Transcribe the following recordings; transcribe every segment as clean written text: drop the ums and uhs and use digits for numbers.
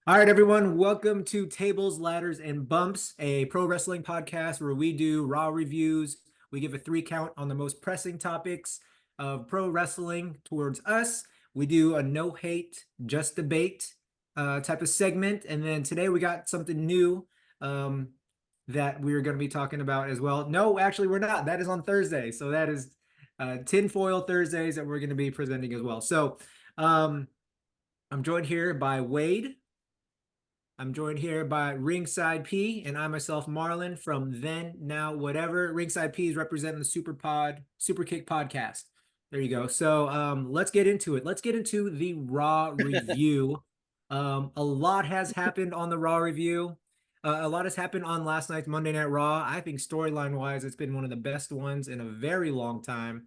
All right, everyone, welcome to Tables, Ladders, and Bumps, a pro wrestling podcast where we do Raw reviews. We give a 3 count on the most pressing topics of pro wrestling towards us. We do a no hate, just debate type of segment. And then today we got something new that we're going to be talking about as well. No, actually, we're not. That is on Thursday. So that is Tinfoil Thursdays that we're going to be presenting as well. So um, I'm joined here by Wade. I'm joined here by Ringside P and I myself, Marlon from Then Now Whatever. Ringside P is representing the Super Kick podcast. There you go. So let's get into it. Let's get into the Raw review. A lot has happened on the Raw review. A lot has happened on last night's Monday Night Raw. I think storyline wise, it's been one of the best ones in a very long time.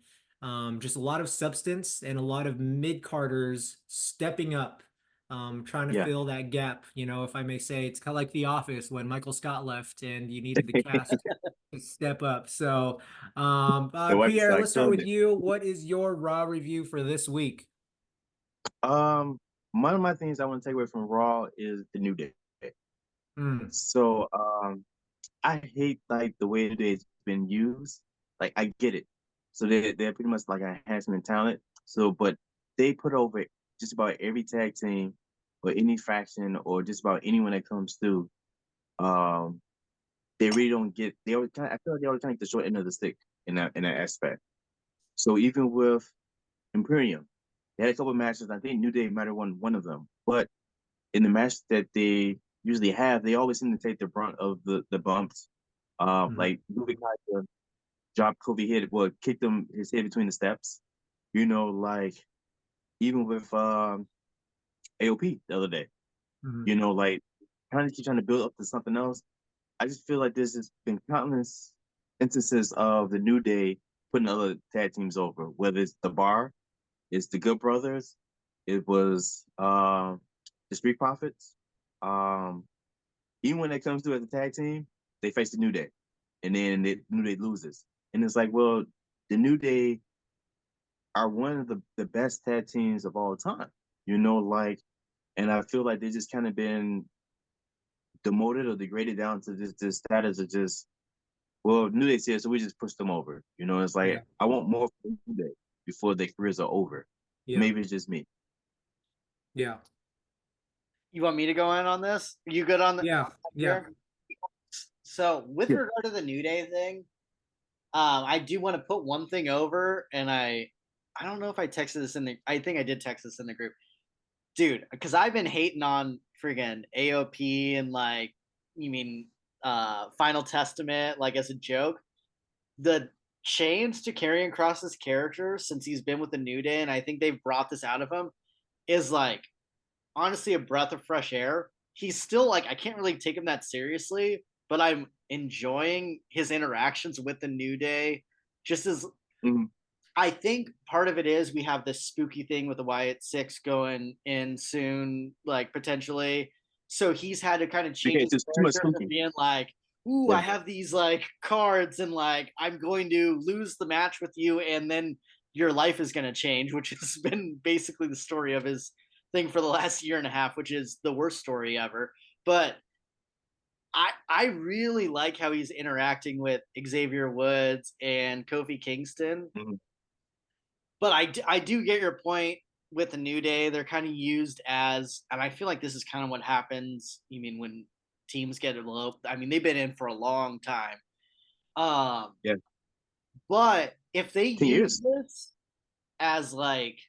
Just a lot of substance and a lot of mid-carders stepping up, trying to Yeah, fill that gap. If I may say, it's kind of like The Office when Michael Scott left and you needed the cast to step up. So, the White Pierre, let's Sox start killed with it. you. What is your Raw review for this week? Um, One of my things I want to take away from Raw is the New Day. Hmm. So, I hate like the way that it's been used. Like, I get it. So they're pretty much like a enhancement talent. So, but they put over just about every tag team or any faction or just about anyone that comes through. Um, they really don't get. They always kind. I feel like they always kind of the short end of the stick in that aspect. So even with Imperium. They had a couple of matches. I think New Day might have won one of them. But in the match that they usually have, they always seem to take the brunt of the bumps. Hmm. Like Ruby Kaiser dropped Kobe head, well, kicked him his head between the steps. Like even with AOP the other day. Hmm. Like kind of keep trying to build up to something else. I just feel like there's just been countless instances of the New Day putting other tag teams over, whether it's the Bar, it's the Good Brothers. It was the Street Profits. Um, Even when it comes to as a tag team, they face the New Day, and then the New Day loses, and it's like, well, the New Day are one of the best tag teams of all time. Like, and I feel like they just kind of been demoted or degraded down to this status of just, well, New Day's here, so we just push them over. It's like Yeah. I want more from New Day before their careers are over. Yeah. Maybe it's just me. Yeah. You want me to go in on this? You good on the Yeah. Yeah. here? So with Yeah. regard to the New Day thing, I do want to put one thing over, and I don't know if I texted this in the. I think I did text this in the group, dude, because I've been hating on friggin' AOP and like you mean Final Testament like as a joke. The change to carrying across his character since he's been with the New Day, and I think they've brought this out of him, is like honestly a breath of fresh air. He's still like I can't really take him that seriously, but I'm enjoying his interactions with the New Day. Just as Mhm. I think part of it is we have this spooky thing with the Wyatt Six going in soon, like potentially. So he's had to kind of change Okay, his it's just too much character from spooky. being like, "Ooh, I Yeah. have these like cards, and like I'm going to lose the match with you, and then your life is going to change," which has been basically the story of his thing for the last year and a half, which is the worst story ever. But I really like how he's interacting with Xavier Woods and Kofi Kingston. Mhm. But I do get your point with the New Day. They're kind of used as, and I feel like this is kind of what happens. You mean when teams get low? I mean, they've been in for a long time. Um, Yeah. but if they 10 years. use this as like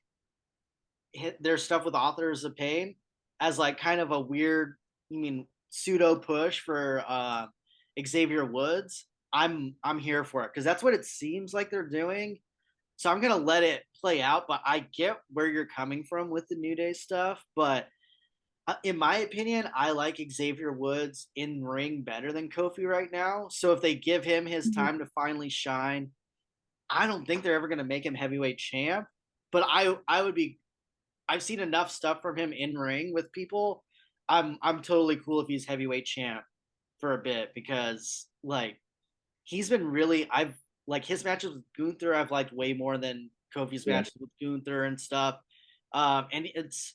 their stuff with Authors of Pain as like kind of a weird, you mean pseudo push for Xavier Woods, I'm here for it because that's what it seems like they're doing. So I'm gonna let it play out, but I get where you're coming from with the New Day stuff. But in my opinion, I like Xavier Woods in ring better than Kofi right now. So if they give him his Mhm. time to finally shine, I don't think they're ever gonna make him heavyweight champ. But I would be I've seen enough stuff from him in ring with people. I'm totally cool if he's heavyweight champ for a bit because like he's been really I've like his matches with Gunther I've liked way more than Kofi's Yeah. matches with Gunther and stuff. And it's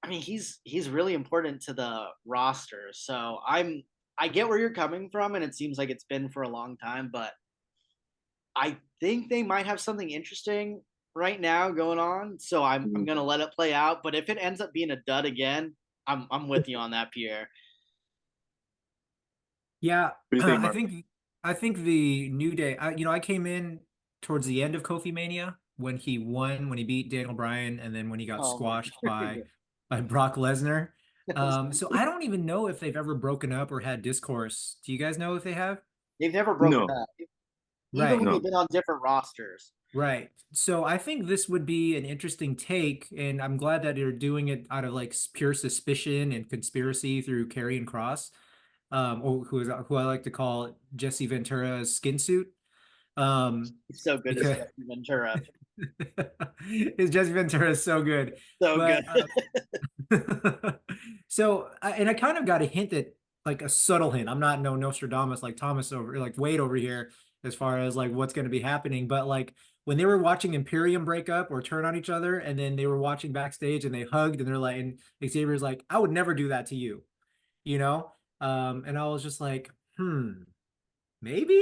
I mean, he's really important to the roster. So I get where you're coming from, and it seems like it's been for a long time, but I think they might have something interesting right now going on. So I'm Mhm. gonna let it play out. But if it ends up being a dud again, I'm with you on that, Pierre. Yeah, What do you think, I Mark? think I think the New Day. I came in towards the end of Kofi Mania when he won, when he beat Daniel Bryan, and then when he got Oh my squashed god. by Brock Lesnar. So I don't even know if they've ever broken up or had discourse. Do you guys know if they have? They've never broken No, up, even Right. when they've no. been on different rosters. Right. So I think this would be an interesting take, and I'm glad that they're doing it out of like pure suspicion and conspiracy through Karrion Cross, or who I like to call Jesse Ventura's skin suit. He's so good as Because Jesse Ventura. his Jesse Ventura is so good, So good. but so and I kind of got a hint that like a subtle hint. I'm not no Nostradamus like Thomas over like Wade over here as far as like what's going to be happening, but like when they were watching Imperium break up or turn on each other, and then they were watching backstage and they hugged and they're like, and Xavier's like, I would never do that to you, you know? And I was just like, maybe.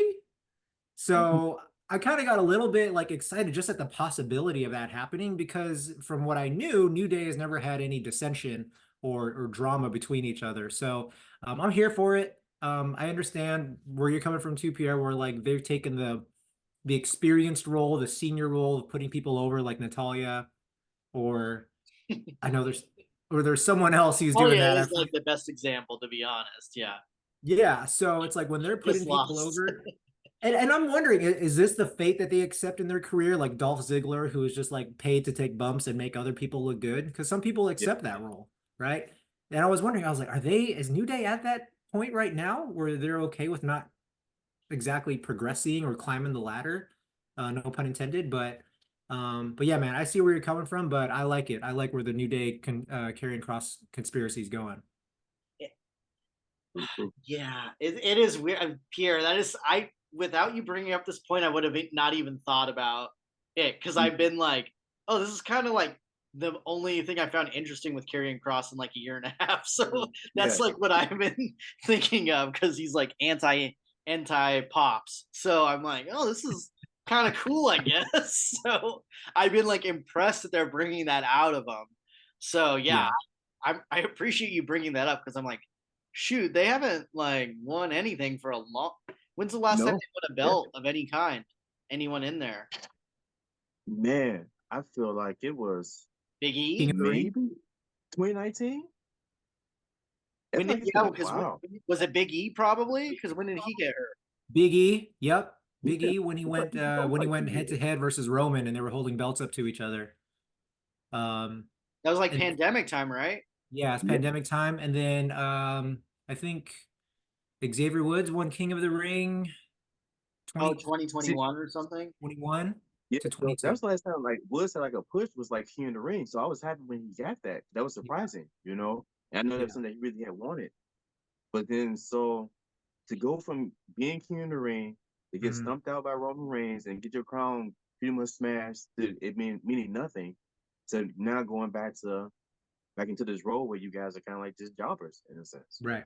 So I kind of got a little bit like excited just at the possibility of that happening because from what I knew, New Day has never had any dissension or drama between each other. So I'm here for it. I understand where you're coming from too, Pierre, where like they've taken the experienced role, the senior role of putting people over like Natalia, or I know there's someone else who's Oh doing yeah, that. it is like the best example, to be honest. Yeah, Yeah, so it's like when they're just putting people lost. over, and I'm wondering, is this the fate that they accept in their career, like Dolph Ziggler, who is just like paid to take bumps and make other people look good? Because some people Yeah, accept that role, right? And I was wondering, I was like, is New Day at that point right now where they're okay with not exactly progressing or climbing the ladder? No pun intended, but yeah, man, I see where you're coming from, but I like it. I like where the New Day carrying cross conspiracy is going. true, true. Yeah, it is weird, Pierre. That is I. Without you bringing up this point, I would have not even thought about it because Mm, I've been like, oh, this is kind of like the only thing I found interesting with Karrion Cross in like a year and a half. So yeah, that's like what I've been thinking of because he's like anti pops. So I'm like, oh, this is kind of cool, I guess. So I've been like impressed that they're bringing that out of him. So yeah, Yeah. I appreciate you bringing that up because I'm like, shoot, they haven't like won anything for a long. When's the last time no, they won a yeah, belt of any kind? Anyone in there? man. I feel like it was Big King E? of the Ring. maybe 2019. I When feel did like it's been yeah? a Because while. was it Big E probably? Because when did he get hurt? Big E, yep. Big Yeah, E when he it's like went that was when he like went head to 2 years. head versus Roman and they were holding belts up to each other. Um That was like and pandemic time, right? yeah, it's Yeah, pandemic time. And then I think Xavier Woods won King of the Ring Oh, 20 see, 2021 or something. 21 yeah. to So that 22. was the last time like Woods had like a push was like he in the ring. So I was happy when he got that. That was Yeah. surprising, you know. And I know that was Yeah. something that he really had wanted. But then so to go from being king in the ring to get Mhm. stumped out by Roman Reigns and get your crown pretty much smashed to it meaning nothing to now going back into this role where you guys are kind of like just jobbers in a sense. Right.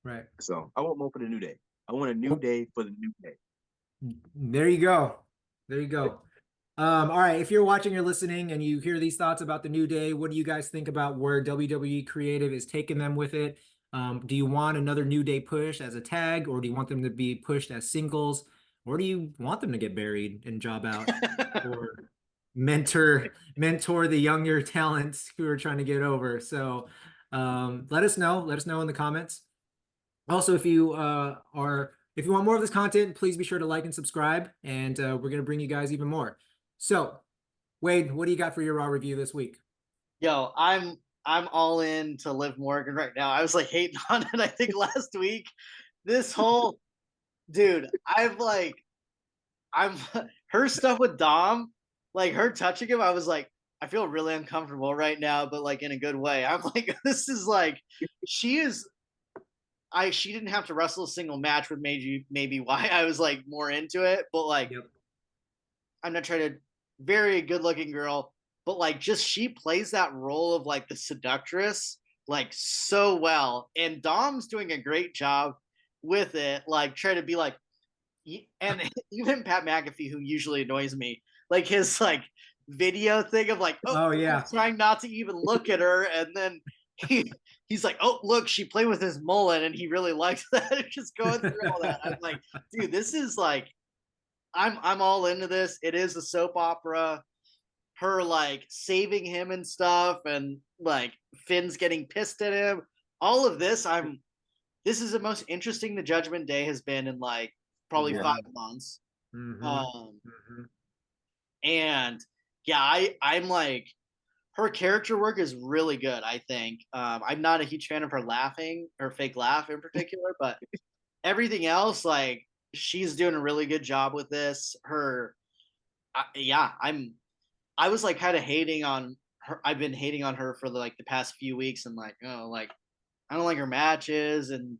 Right. So I want more for the new day. I want a new Well, day for the new day. there you go. There you go. All right. If you're watching or listening and you hear these thoughts about the New Day, what do you guys think about where WWE Creative is taking them with it? Do you want another New Day push as a tag, or do you want them to be pushed as singles, or do you want them to get buried and job out, or mentor the younger talents who are trying to get over? So let us know. Let us know in the comments. Also, if you want more of this content, please be sure to like and subscribe, and we're gonna bring you guys even more. So, Wade, what do you got for your Raw review this week? Yo, I'm all in to Liv Morgan right now. I was like hating on it. I think last week. This whole dude, I'm her stuff with Dom, like her touching him. I was like, I feel really uncomfortable right now, but like in a good way. I'm like, this is like, she is. She didn't have to wrestle a single match with maybe why I was like more into it, but like Yep. I'm not trying to very good looking girl. but like just she plays that role of like the seductress like so well, and Dom's doing a great job with it, like trying to be like, and even Pat McAfee, who usually annoys me, like his like video thing of like, oh, Oh yeah. trying not to even look at her, and then he's like, oh look, she played with his mullet, and he really likes that. Just going through all that, I'm like, dude, this is like, I'm all into this. It is a soap opera. Her like saving him and stuff, and like Finn's getting pissed at him. All of this, this is the most interesting the Judgment Day has been in like probably Yeah. 5 months. Mhm. Um, Mhm. and yeah, I'm like, her character work is really good. I think I'm not a huge fan of her laughing, her fake laugh in particular, but everything else, like she's doing a really good job with this. Yeah, I was like kind of hating on her. I've been hating on her for like the past few weeks, and like, oh, like I don't like her matches and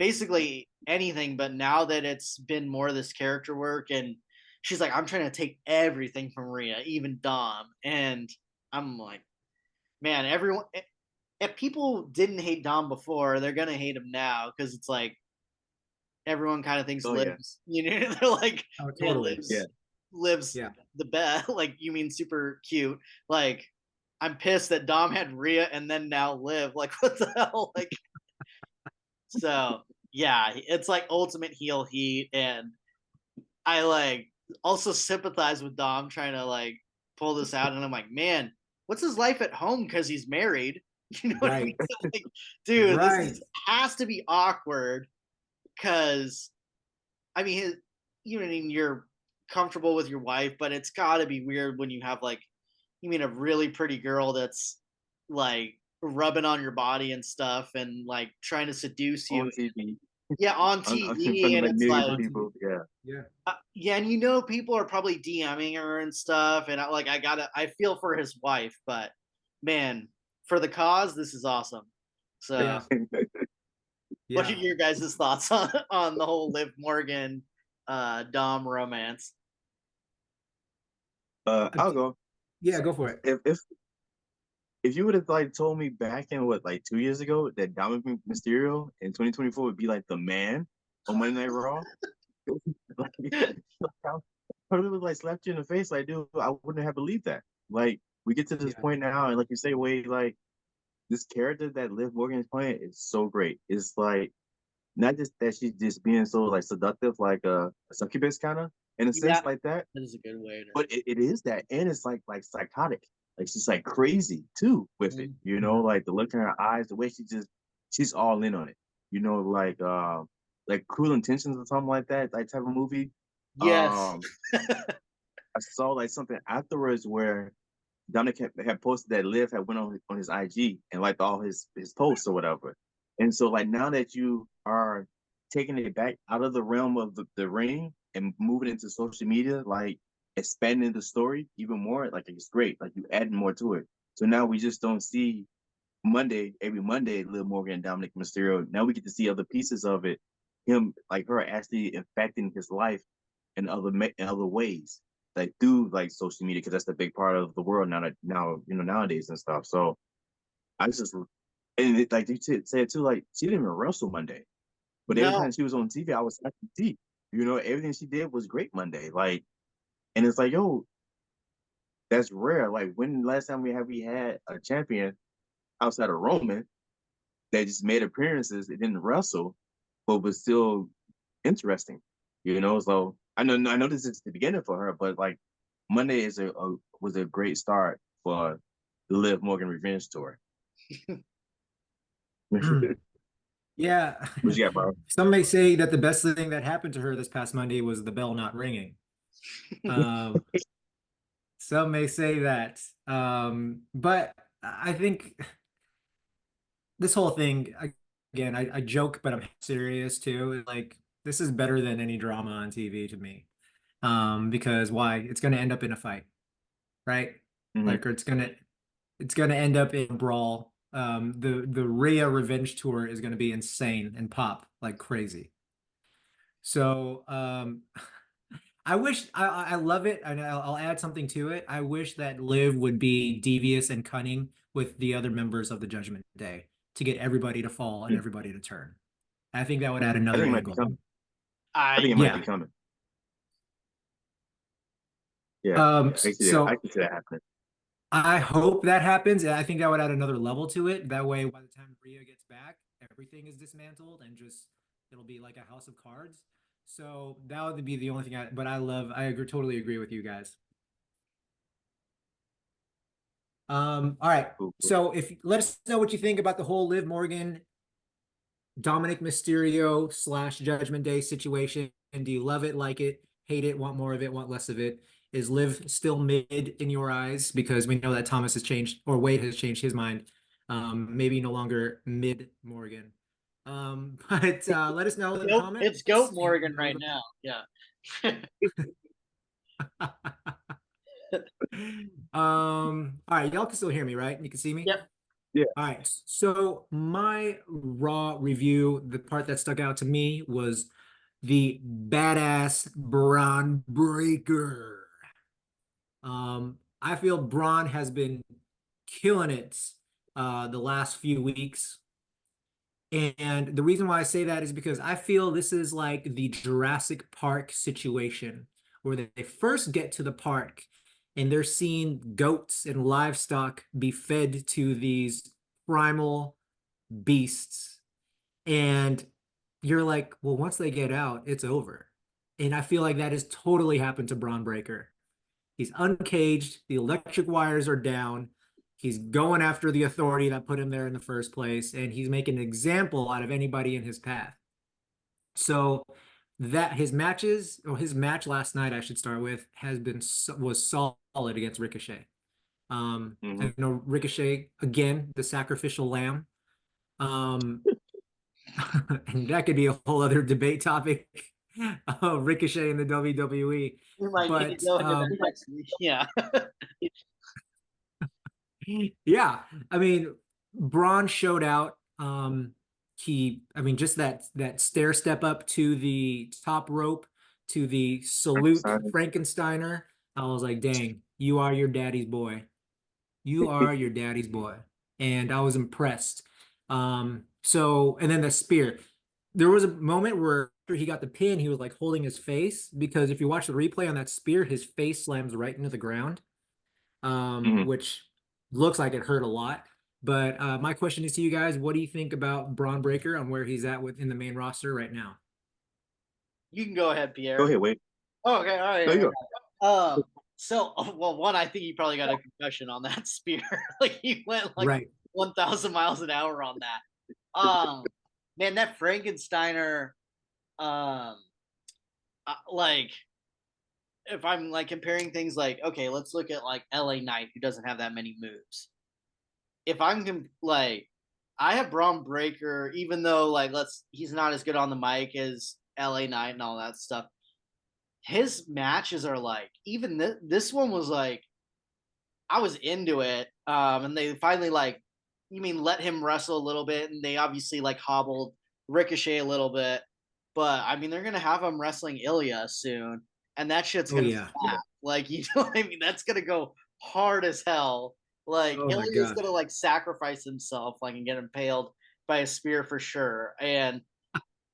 basically anything. But now that it's been more of this character work, and she's like, I'm trying to take everything from Rhea, even Dom, and I'm like, man, everyone. If people didn't hate Dom before, they're gonna hate him now because it's like everyone kind of thinks Oh yeah. Lives, you know, they're like, Oh, man, totally. Yeah. Lives Yeah. the best. Like, you mean super cute? Like, I'm pissed that Dom had Rhea and then now Liv. Like, what the hell? Like, so yeah, it's like ultimate heel heat, and I like also sympathize with Dom trying to like pull this out, and I'm like, man, what's his life at home because he's married? You know what I mean? Right. Like, dude, Right. has to be awkward because I mean, you know, what I mean, you're comfortable with your wife, but it's got to be weird when you have like, you mean a really pretty girl that's like rubbing on your body and stuff and like trying to seduce you. On TV. Yeah, on In front TV, of and like it's millions like, of people. Yeah. Yeah. yeah, and you know, people are probably DMing her and stuff, and I feel for his wife, but man, for the cause, this is awesome. So, Yeah. what are Yeah. your guys' thoughts on the whole Liv Morgan, Dom romance? I'll go. Yeah, go for it. If you would have like told me back in what like 2 years ago that Dominic Mysterio in 2024 would be like the man on Monday Night Raw, like, I probably would like slapped you in the face. Like, dude, I wouldn't have believed that. Like, we get to this Yeah. point now, and like you say, Wade, like this character that Liv Morgan is playing is so great. It's like not just that she's just being so like seductive, like a succubus kind of in a Yeah, sense like that, that is a good way to. but it is that, and it's like psychotic. Like she's like crazy too with it. You know, Mhm. like the look in her eyes, the way she's all in on it. You know, like Cruel Intentions or something like that, like type of movie. Yes. Um, I saw like something afterwards where Dominic had posted that Liv had went on his IG and liked all his posts or whatever. And so like now that you are taking it back out of the realm of the ring and moving into social media, like expanding the story even more, like it's great. Like you adding more to it. So now we just don't see every Monday, Liv Morgan and Dominic Mysterio. Now we get to see other pieces of it. Him, like her, actually affecting his life in other ways, like through like social media, because that's the big part of the world now nowadays and stuff. So I just like you said too, like she didn't even wrestle Monday, but every No. time she was on TV, I was happy to see. You know, everything she did was great Monday. Like, and it's like, yo, that's rare. Like, when last time we had a champion outside of Roman that just made appearances, it didn't wrestle, but was still interesting. You know, so I know this is the beginning for her, but like Monday was a great start for the Liv Morgan Revenge Tour. What Yeah. you got, bro? Some may say that the best thing that happened to her this past Monday was the bell not ringing. Um, some may say that. But I think this whole thing, again, I joke, but I'm serious too. Like, this is better than any drama on TV to me. Because why? It's going to end up in a fight, right? Mm-hmm. Like, or it's gonna end up in a brawl. The Rhea Revenge Tour is gonna be insane and pop like crazy. So I wish I love it, and I'll add something to it. I wish that Liv would be devious and cunning with the other members of the Judgment Day to get everybody to fall and Hmm. everybody to turn. I think that would add I another think it might be angle. coming. I I think it might Yeah. be coming. Yeah, I So can see that happening. I hope that happens. And I think that would add another level to it. That way, by the time Rhea gets back, everything is dismantled and just it'll be like a house of cards. So that would be the only thing but I agree, totally agree with you guys. All right. Cool, cool. So if let us know what you think about the whole Liv Morgan, Dominic Mysterio / Judgment Day situation. And do you love it, like it, hate it, want more of it, want less of it? Is Liv still mid in your eyes? Because we know that Thomas has changed, or Wade has changed his mind. Maybe no longer mid Morgan. But let us know in the comments. it's Goat And Morgan right now. Yeah. all right, y'all can still hear me, right? You can see me? Yep. Yeah. All right. So my Raw review, the part that stuck out to me was the badass Braun Breaker. I feel Braun has been killing it the last few weeks. And the reason why I say that is because I feel this is like the Jurassic Park situation where they first get to the park and they're seeing goats and livestock be fed to these primal beasts. And you're like, well, once they get out, it's over. And I feel like that has totally happened to Braun Breaker. He's uncaged, the electric wires are down. He's going after the authority that put him there in the first place, and he's making an example out of anybody in his path. So that his match last night, I should start with, was solid against Ricochet. Mhm. I know Ricochet again, the sacrificial lamb. Um, and that could be a whole other debate topic. Ricochet in the WWE. We might need to But go into that next week. Yeah. yeah, I mean, Braun showed out. Just that stair step up to the top rope to the salute Frankenstein. Frankensteiner. I was like, dang, you are your daddy's boy. You are your daddy's boy. And I was impressed. And then the spear. There was a moment where after he got the pin, he was like holding his face because if you watch the replay on that spear, his face slams right into the ground, Mhm. which looks like it hurt a lot. But my question is to you guys: what do you think about Braun Breaker and where he's at within the main roster right now? You can go ahead, Go Pierre. ahead, Wade. Oh, okay. All right. No, you go. Well, one, I think he probably got a concussion on that spear. Like he went like Right. 1,000 miles an hour on that. Man, that Frankensteiner, um, like if I'm like comparing things, like okay, let's look at like LA Knight, who doesn't have that many moves. If like, I have Braun Breaker, even though like he's not as good on the mic as LA Knight and all that stuff. His matches are like even this one was like I was into it. And they finally like let him wrestle a little bit, and they obviously like hobbled Ricochet a little bit. But I mean they're gonna have him wrestling Ilya soon, and that shit's Oh gonna yeah. slap. Like you know what I mean? That's gonna go hard as hell. Like Oh my Ilya's gosh. gonna like sacrifice himself like and get impaled by a spear for sure. And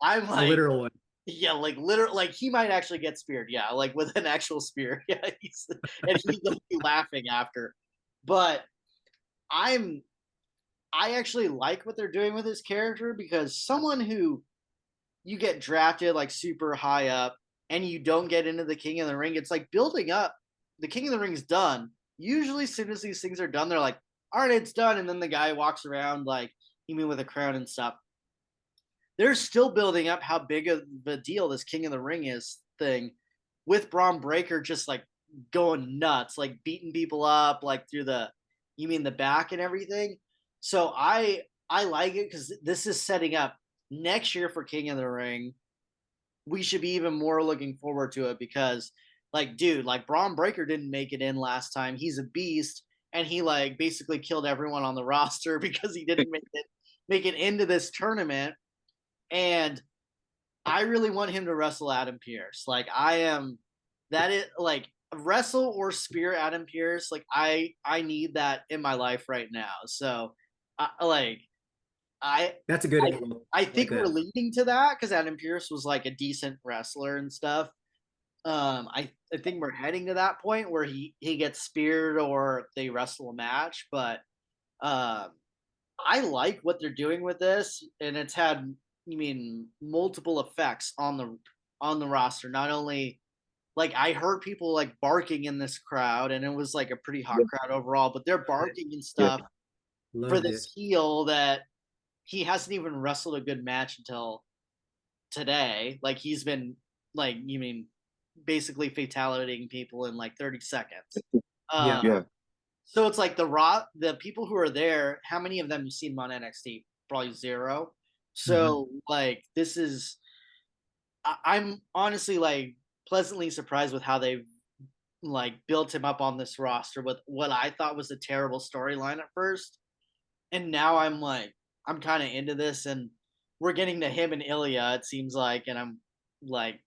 I'm A like, literal one. yeah, like literally, like he might actually get speared. Yeah, like with an actual spear. Yeah, and he's gonna be laughing after. But I'm, I actually like what they're doing with his character because someone who you get drafted like super high up and you don't get into the King of the Ring, it's like building up. The King of the Ring's done. Usually, as soon as these things are done, they're like, all right, it's done. And then the guy walks around like, you mean with a crown and stuff. They're still building up how big of a deal this King of the Ring is thing with Braun Breaker just like going nuts, like beating people up like through the back and everything. So I like it because this is setting up next year for King of the Ring. We should be even more looking forward to it because like dude, like Braun Breaker didn't make it in last time. He's a beast and he like basically killed everyone on the roster because he didn't make it into this tournament. And I really want him to wrestle Adam Pierce. Like I am That is like wrestle or spear Adam Pierce. Like I need that in my life right now. So like I That's a good I angle. I I like think we're that. leading to that because Adam Pierce was like a decent wrestler and stuff. I think we're heading to that point where he gets speared or they wrestle a match, but um I like what they're doing with this, and it's had multiple effects on the roster. Not only like I heard people like barking in this crowd, and it was like a pretty hot Yeah, crowd overall, but they're Loved it. barking and yeah, stuff for Loved it. this heel that he hasn't even wrestled a good match until today. Like he's been like basically fatalitying people in like 30 seconds. Yeah. Um, yeah. so it's like the people who are there, how many of them you've seen on NXT? Probably zero. Hmm. So like this is I'm honestly like pleasantly surprised with how they've like built him up on this roster with what I thought was a terrible storyline at first. And now I'm like I'm kind of into this and we're getting to him and Ilya, it seems like, and I'm like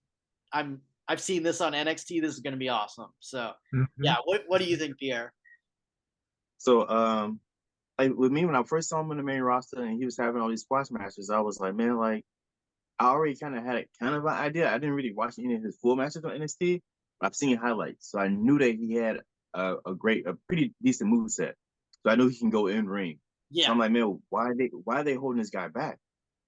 I've seen this on NXT. This is gonna be awesome. So Hmm. yeah, what do you think, Pierre? So like with me when I first saw him in the main roster and he was having all these squash matches, I was like, man, like I already kind of had a kind of an idea. I didn't really watch any of his full matches on NXT, but I've seen highlights, so I knew that he had a pretty decent move set. So I knew he can go in ring. So Yeah. I'm like, man, why are they holding this guy back?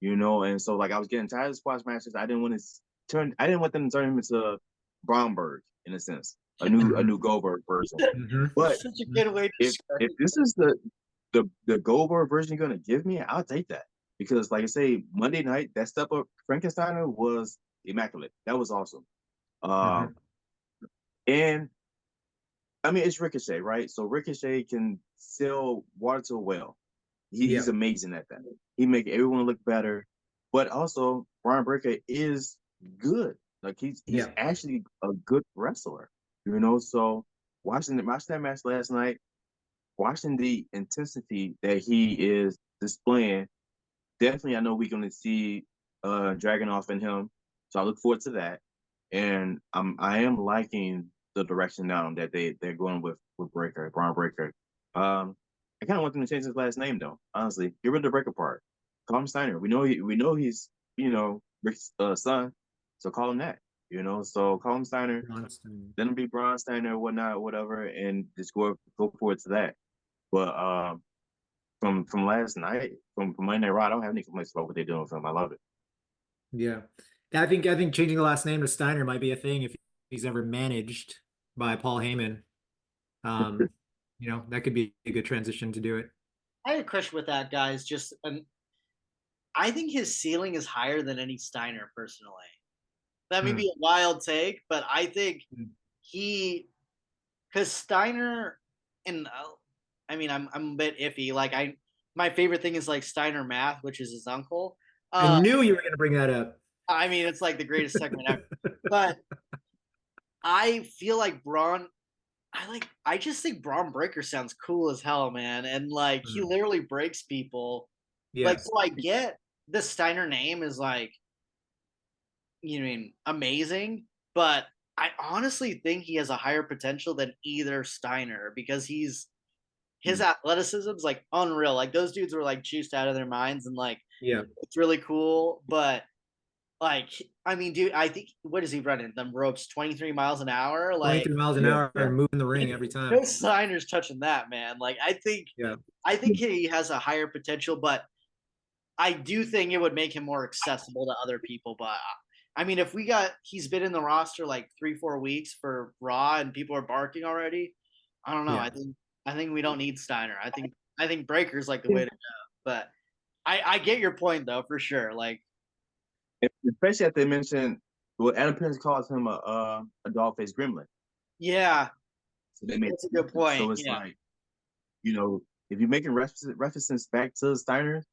You know, and so like I was getting tired of squash matches. I didn't want them to turn him into Bromberg in a sense, a new Goldberg version. Hmm. But Such a good way to describe if it. this is the Goldberg version you're gonna give me, I'll take that. Because like I say, Monday night, that step up Frankensteiner was immaculate. That was awesome. Hmm. Um and I mean it's Ricochet, right? So Ricochet can sell water to a well. He's Yeah. amazing at that. He make everyone look better. But also Brian Breaker is good. Like he's Yeah. actually a good wrestler. You know, so watching that match last night, watching the intensity that he is displaying, definitely I know we're gonna see Dragunov in him. So I look forward to that. And I am liking the direction now that they're going with Breaker, Braun Breaker. I kind of want them to change his last name though. Honestly, get rid of the Breaker part. Call him Steiner. We know he's Rick's son, so call him that. So call him Steiner. Constant. Then it'll be Braun Steiner, whatnot, whatever, and just go forward to that. But from last night, from Monday Night Raw, I don't have any complaints about what they're doing with him. I love it. Yeah. I think changing the last name to Steiner might be a thing if he's ever managed by Paul Heyman. Um, that could be a good transition to do it. I had a question with that, guys. Just I think his ceiling is higher than any Steiner, personally. That may Hmm. be a wild take, but I think Hmm. he, because Steiner, and I'm a bit iffy. Like my favorite thing is like Steiner Math, which is his uncle. I Uh, knew you were going to bring that up. I mean, it's like the greatest segment ever. But I feel like Braun. I just think Braun Breaker sounds cool as hell, man, and like he Hmm. literally breaks people. Like, Yeah. so I get the Steiner name is like amazing, but I honestly think he has a higher potential than either Steiner because his athleticism's like unreal. Like those dudes were like juiced out of their minds and like Yeah. it's really cool. But like I mean, dude, I think what is he running? Them ropes 23 miles an hour? Like 23 miles an Yeah, hour yeah. and moving the ring every no time. Steiner's touching that, man. Like Yeah. I think he has a higher potential, but I do think it would make him more accessible to other people. But I mean, if he's been in the roster like 3-4 weeks for Raw and people are barking already, I don't know. Yeah. I think we don't need Steiner. I think Breaker's like the way to go. But I get your point though for sure. Like Especially if they mentioned, well, Adam Pearce calls him a dog faced gremlin. yeah, So they made that's a good so point. it's Yeah, like, if you're making references back to Steiner,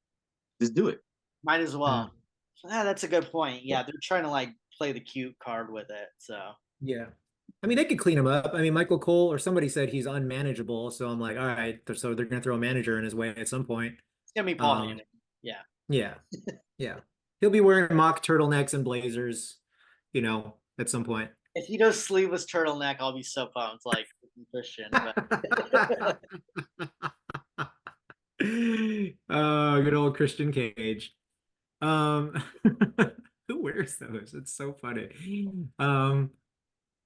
just do it. might as Hmm. well. Yeah, that's a good point. Yeah, they're trying to like play the cute card with it. So Yeah. I mean, they could clean him up. I mean, Michael Cole or somebody said he's unmanageable. So I'm like, all right. So they're going to throw a manager in his way at some point. it's gonna be Paul Um, Heyman. Yeah. yeah. Yeah. He'll be wearing mock turtlenecks and blazers, at some point. If he does sleeveless turtleneck, I'll be so pumped, like Christian. But Oh, good old Christian Cage. Um, who wears those? It's so funny. My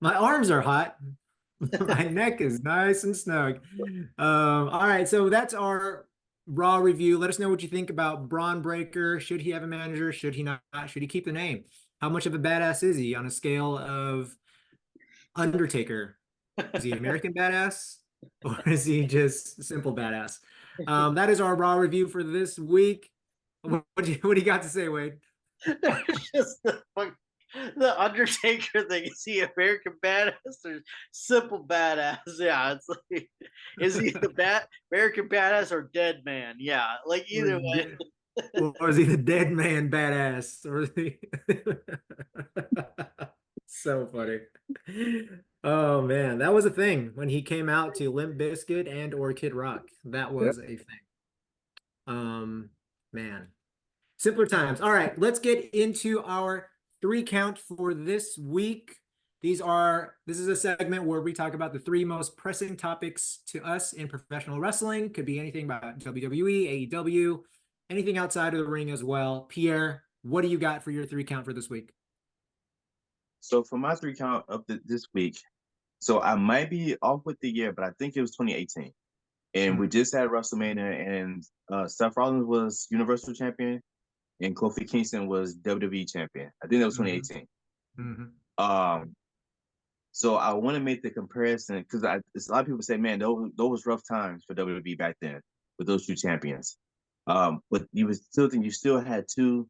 arms are hot. My neck is nice and snug. All right, so that's our Raw review. Let us know what you think about Braun Breaker. Should he have a manager? Should he not? Should he keep the name? How much of a badass is he on a scale of Undertaker? Is he American badass or is he just simple badass? That is our Raw review for this week. What do you got to say, Wade? it's just the Undertaker thing. Is he American badass or simple badass? Yeah, it's like, is he the American badass or dead man? Yeah, like Or either way. or is he the dead man badass? Or is he... So funny. Oh man, that was a thing when he came out to Limp Bizkit and or Kid Rock. That was a thing. Man. Simpler times. All right, let's get into our 3 count for this week. This is a segment where we talk about the 3 most pressing topics to us in professional wrestling. Could be anything about WWE, AEW, anything outside of the ring as well. Pierre, what do you got for your 3 count for this week? So for my 3 count of this week, so I might be off with the year, but I think it was 2018. And we just had WrestleMania, and Seth Rollins was Universal Champion, and Kofi Kingston was WWE Champion. I think that was 2018. So I want to make the comparison because a lot of people say, man, those rough times for WWE back then with those 2 champions. But you would still think you still had 2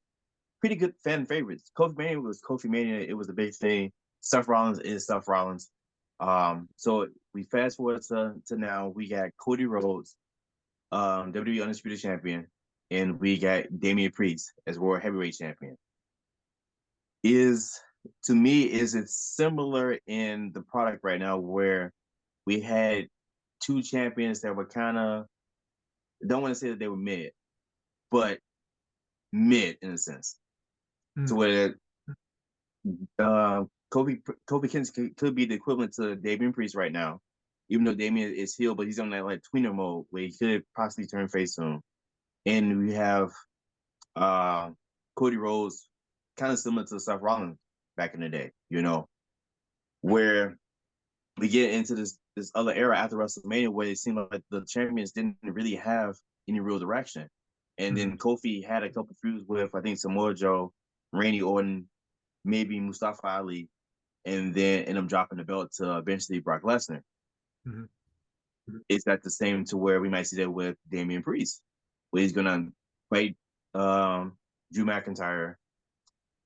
pretty good fan favorites. Kofi Mania was Kofi Mania. It was a big thing. Seth Rollins is Seth Rollins. So we fast forward to now. We got Cody Rhodes, WWE Undisputed Champion, and we got Damian Priest as World Heavyweight Champion. To me, is it similar in the product right now where we had 2 champions that were kind of, don't want to say that they were mid, but mid in a sense. To where Kofi Kingston could be the equivalent to Damian Priest right now, even though Damian is heel, but he's on that like tweener mode where he could possibly turn face soon. And we have Cody Rhodes, kind of similar to Seth Rollins back in the day, where we get into this other era after WrestleMania where it seemed like the champions didn't really have any real direction. And then Kofi had a couple feuds with, I think, Samoa Joe, Randy Orton, maybe Mustafa Ali, and then end up dropping the belt to eventually Brock Lesnar. Is that the same to where we might see that with Damian Priest, where he's going to fight Drew McIntyre,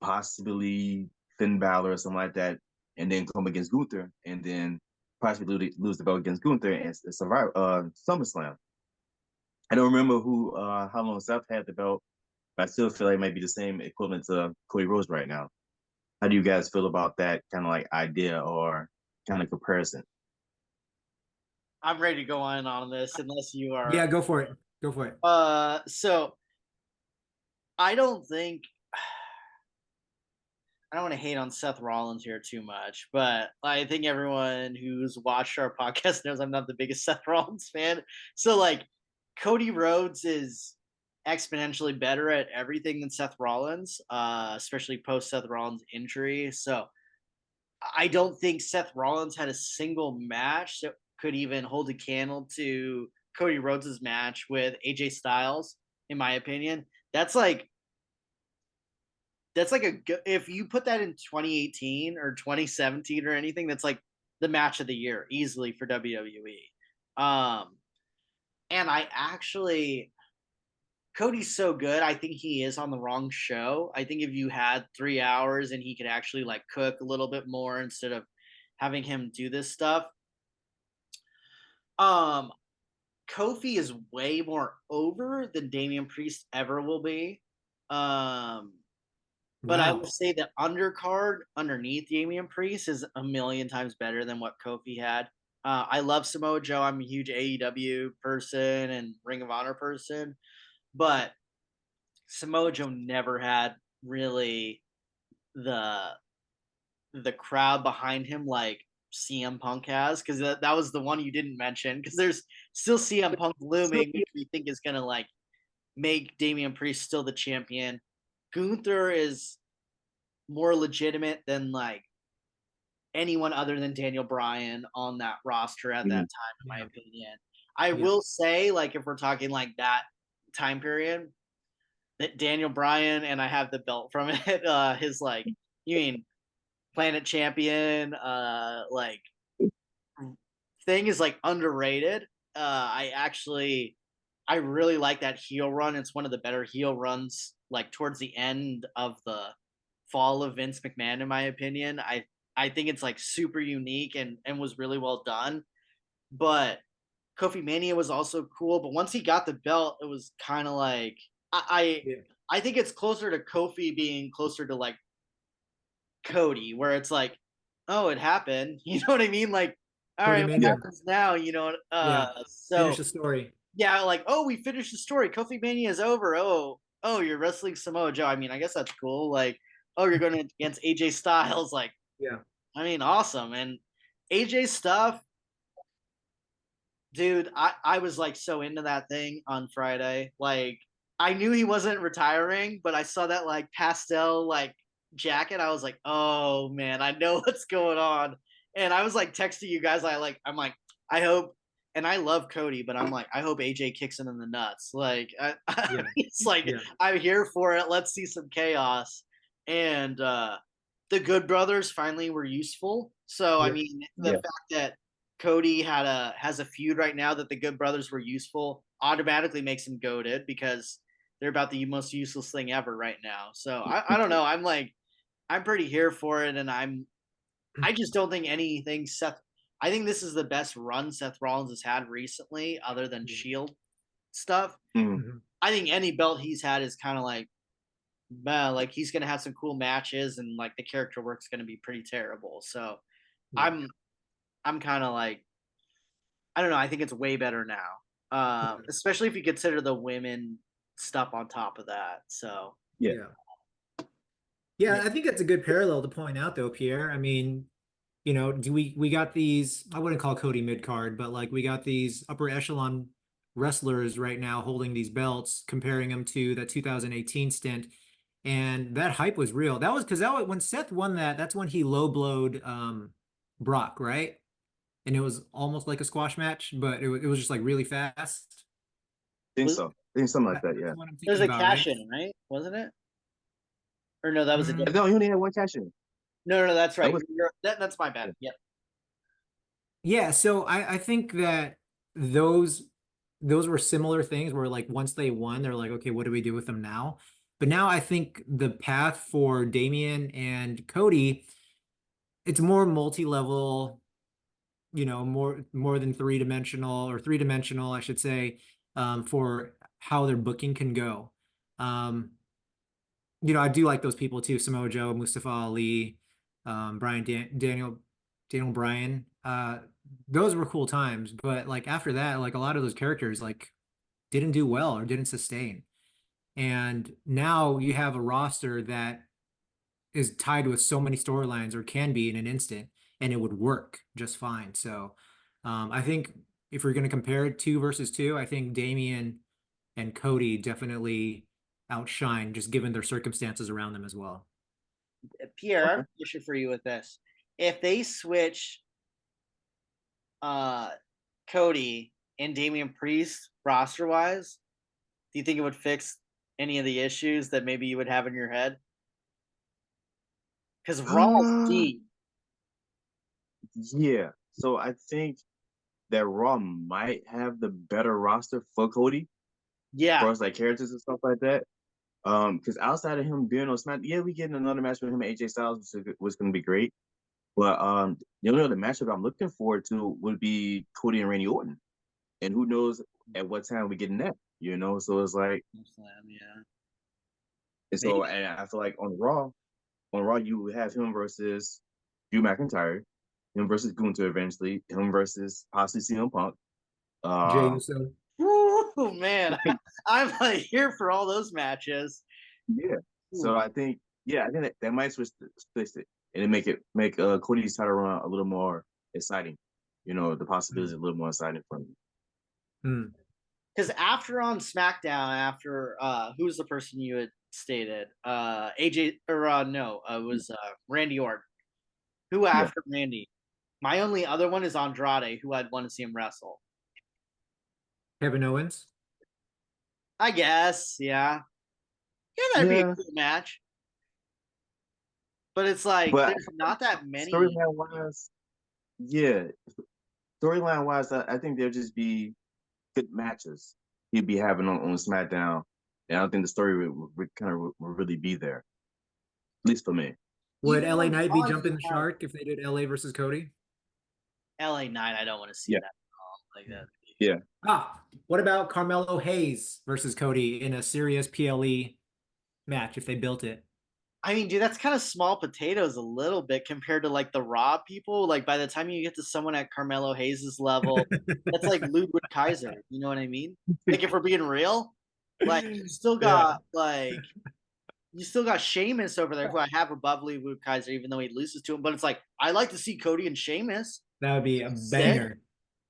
possibly Finn Balor or something like that, and then come against Gunther, and then possibly lose the belt against Gunther and survive SummerSlam. I don't remember how long Seth had the belt, but I still feel like it might be the same equivalent to Cody Rhodes right now. How do you guys feel about that kind of like idea or kind of comparison? I'm ready to go on this unless you are. Yeah, go for it. Go for it. So I don't think I don't want to hate on Seth Rollins here too much, but I think everyone who's watched our podcast knows I'm not the biggest Seth Rollins fan. So like Cody Rhodes is exponentially better at everything than Seth Rollins, especially post Seth Rollins injury. So I don't think Seth Rollins had a single match that could even hold a candle to Cody Rhodes' match with AJ Styles, in my opinion. That's like if you put that in 2018 or 2017 or anything, that's like the match of the year easily for WWE. And I actually, Cody's so good. I think he is on the wrong show. I think if you had 3 hours and he could actually like cook a little bit more instead of having him do this stuff. Kofi is way more over than Damian Priest ever will be. But I would say the undercard underneath Damian Priest is a million times better than what Kofi had. I love Samoa Joe. I'm a huge AEW person and Ring of Honor person. But Samoa Joe never had really the the crowd behind him like CM Punk has, because that was the one you didn't mention, because there's still CM Punk looming, which we think is gonna like make Damian Priest still the champion. Gunther is more legitimate than like anyone other than Daniel Bryan on that roster at that time, in my opinion. I will say, like, if we're talking like that time period, that Daniel Bryan, and I have the belt from it, his like, you mean Planet Champion, like thing is like underrated. I really like that heel run. It's one of the better heel runs, like towards the end of the fall of Vince McMahon, in my opinion. I think it's like super unique and was really well done. But Kofi Mania was also cool. But once he got the belt, it was kind of like I think it's closer to Kofi being closer to like Cody, where it's like, oh, it happened. You know what I mean? Like, all Cody right, what Mania. happens now? You know, so Finish the story. yeah, like, oh, we finished the story. Kofi Mania is over. Oh, you're wrestling Samoa Joe. I mean, I guess that's cool. Like, oh, you're going against AJ Styles. Like, Yeah. I mean, awesome. And AJ stuff, dude, I was like so into that thing on Friday. Like, I knew he wasn't retiring, but I saw that like pastel like jacket. I was like, oh man, I know what's going on. And I was like texting you guys. I'm like, I hope. And I love Cody, but I'm like, I hope AJ kicks him in the nuts. Like, it's like I'm here for it. Let's see some chaos. And the Good Brothers finally were useful. So I mean, the fact that Cody has a feud right now that the Good Brothers were useful automatically makes him goated, because they're about the most useless thing ever right now. So I don't know. I'm pretty here for it, and I just don't think anything Seth. I think this is the best run Seth Rollins has had recently, other than Shield stuff. Mm-hmm. I think any belt he's had is kind of like, like he's gonna have some cool matches, and like the character work's gonna be pretty terrible. So I'm kind of like, I don't know. I think it's way better now, especially if you consider the women stuff on top of that. So yeah, I think that's a good parallel to point out, though, Pierre. I mean, you know, we got these, I wouldn't call Cody mid card, but like we got these upper echelon wrestlers right now holding these belts, comparing them to that 2018 stint, and that hype was real. That was because when Seth won that's when he low blowed Brock, right? And it was almost like a squash match, but it was just like really fast. I think something like that. Yeah. There's a cash in, right? Wasn't it? Or no, that was a different. No, he only had one cash in. No, that's right. That's my bad. Yep. Yeah, so I think that those were similar things where like once they won, they're like, okay, what do we do with them now? But now I think the path for Damian and Cody, it's more multi-level, you know, more than three-dimensional, or three-dimensional, I should say, for how their booking can go. You know, I do like those people too: Samoa Joe, Mustafa Ali, Daniel Bryan. Those were cool times, but like after that, like a lot of those characters like didn't do well or didn't sustain. And now you have a roster that is tied with so many storylines, or can be in an instant, and it would work just fine. So I think if we're going to compare it 2 versus 2, I think Damian and Cody definitely outshine, just given their circumstances around them as well. Pierre, I have a question for you with this. If they switch Cody and Damian Priest roster wise, do you think it would fix any of the issues that maybe you would have in your head? Because Raw is deep. Yeah. So I think that Raw might have the better roster for Cody. Yeah. As far as like characters and stuff like that. Because outside of him being on Smack, we getting another match with him and AJ Styles, which was going to be great. But the only other matchup I'm looking forward to would be Cody and Randy Orton, and who knows at what time we getting that, you know? So it's like, and so and I feel like on Raw you have him versus Drew McIntyre, him versus Gunther eventually, him versus possibly CM Punk. Jey Uso. Oh man, I'm like here for all those matches. Yeah. So I think that might switch it. and it make Cody's title run a little more exciting. You know, the possibilities a little more exciting for him. Hmm. Because after on SmackDown, after who's the person you had stated? AJ or no, it was Randy Orton. Who after Randy? My only other one is Andrade, who I'd want to see him wrestle. Kevin Owens. I guess, yeah. Yeah, that'd be a cool match. But it's like But there's not that many. storyline wise, yeah. Storyline wise, I think there'll just be good matches he'd be having on SmackDown, and I don't think the story would really be there. At least for me. Would Even LA on Knight be Raw, jumping you the have shark if they did LA versus Cody? LA Knight, I don't want to see Yeah. that at all. Like that. Yeah. What about Carmelo Hayes versus Cody in a serious PLE match if they built it? I mean, dude, that's kind of small potatoes a little bit compared to like the Raw people. Like by the time you get to someone at Carmelo Hayes' level, that's like Ludwig Kaiser. You know what I mean? Like if we're being real, like you still got Sheamus over there, who I have above Ludwig Kaiser, even though he loses to him. But it's like I like to see Cody and Sheamus. That would be a Sick. banger.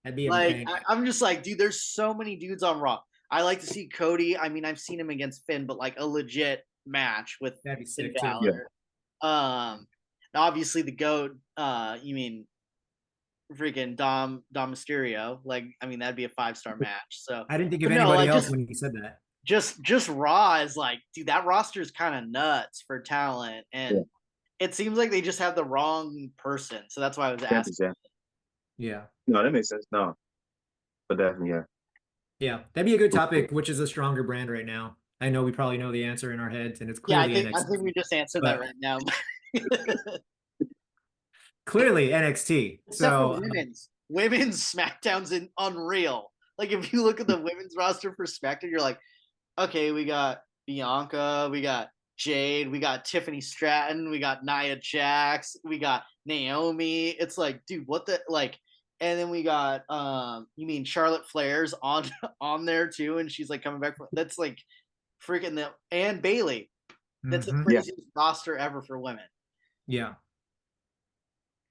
That'd be a Like banger. I'm just like, dude, there's so many dudes on Raw. I like to see Cody. I mean, I've seen him against Finn, but like a legit match with That'd be Finn sick too. Balor. Obviously the GOAT, you mean freaking Dom Mysterio. Like, I mean, that'd be a 5-star match. So I didn't think of but no, anybody like else when you said that. just Raw is like, dude, that roster is kind of nuts for talent, and it seems like they just have the wrong person. So that's why I was asking. Yeah. No, that makes sense. No, but definitely, yeah. Yeah. That'd be a good topic. Which is a stronger brand right now? I know we probably know the answer in our heads, and it's Yeah, clearly I NXT. think we just answered that right now. Clearly NXT. Except So for women's SmackDown's unreal. Like if you look at the women's roster for SmackDown, you're like, okay, we got Bianca, we got Jade, we got Tiffany Stratton, we got Nia Jax, we got Naomi. It's like, dude, what the like? And then we got you mean Charlotte Flair's on there too, and she's like coming back from that's like freaking the and Bailey. That's the craziest roster ever for women. Yeah.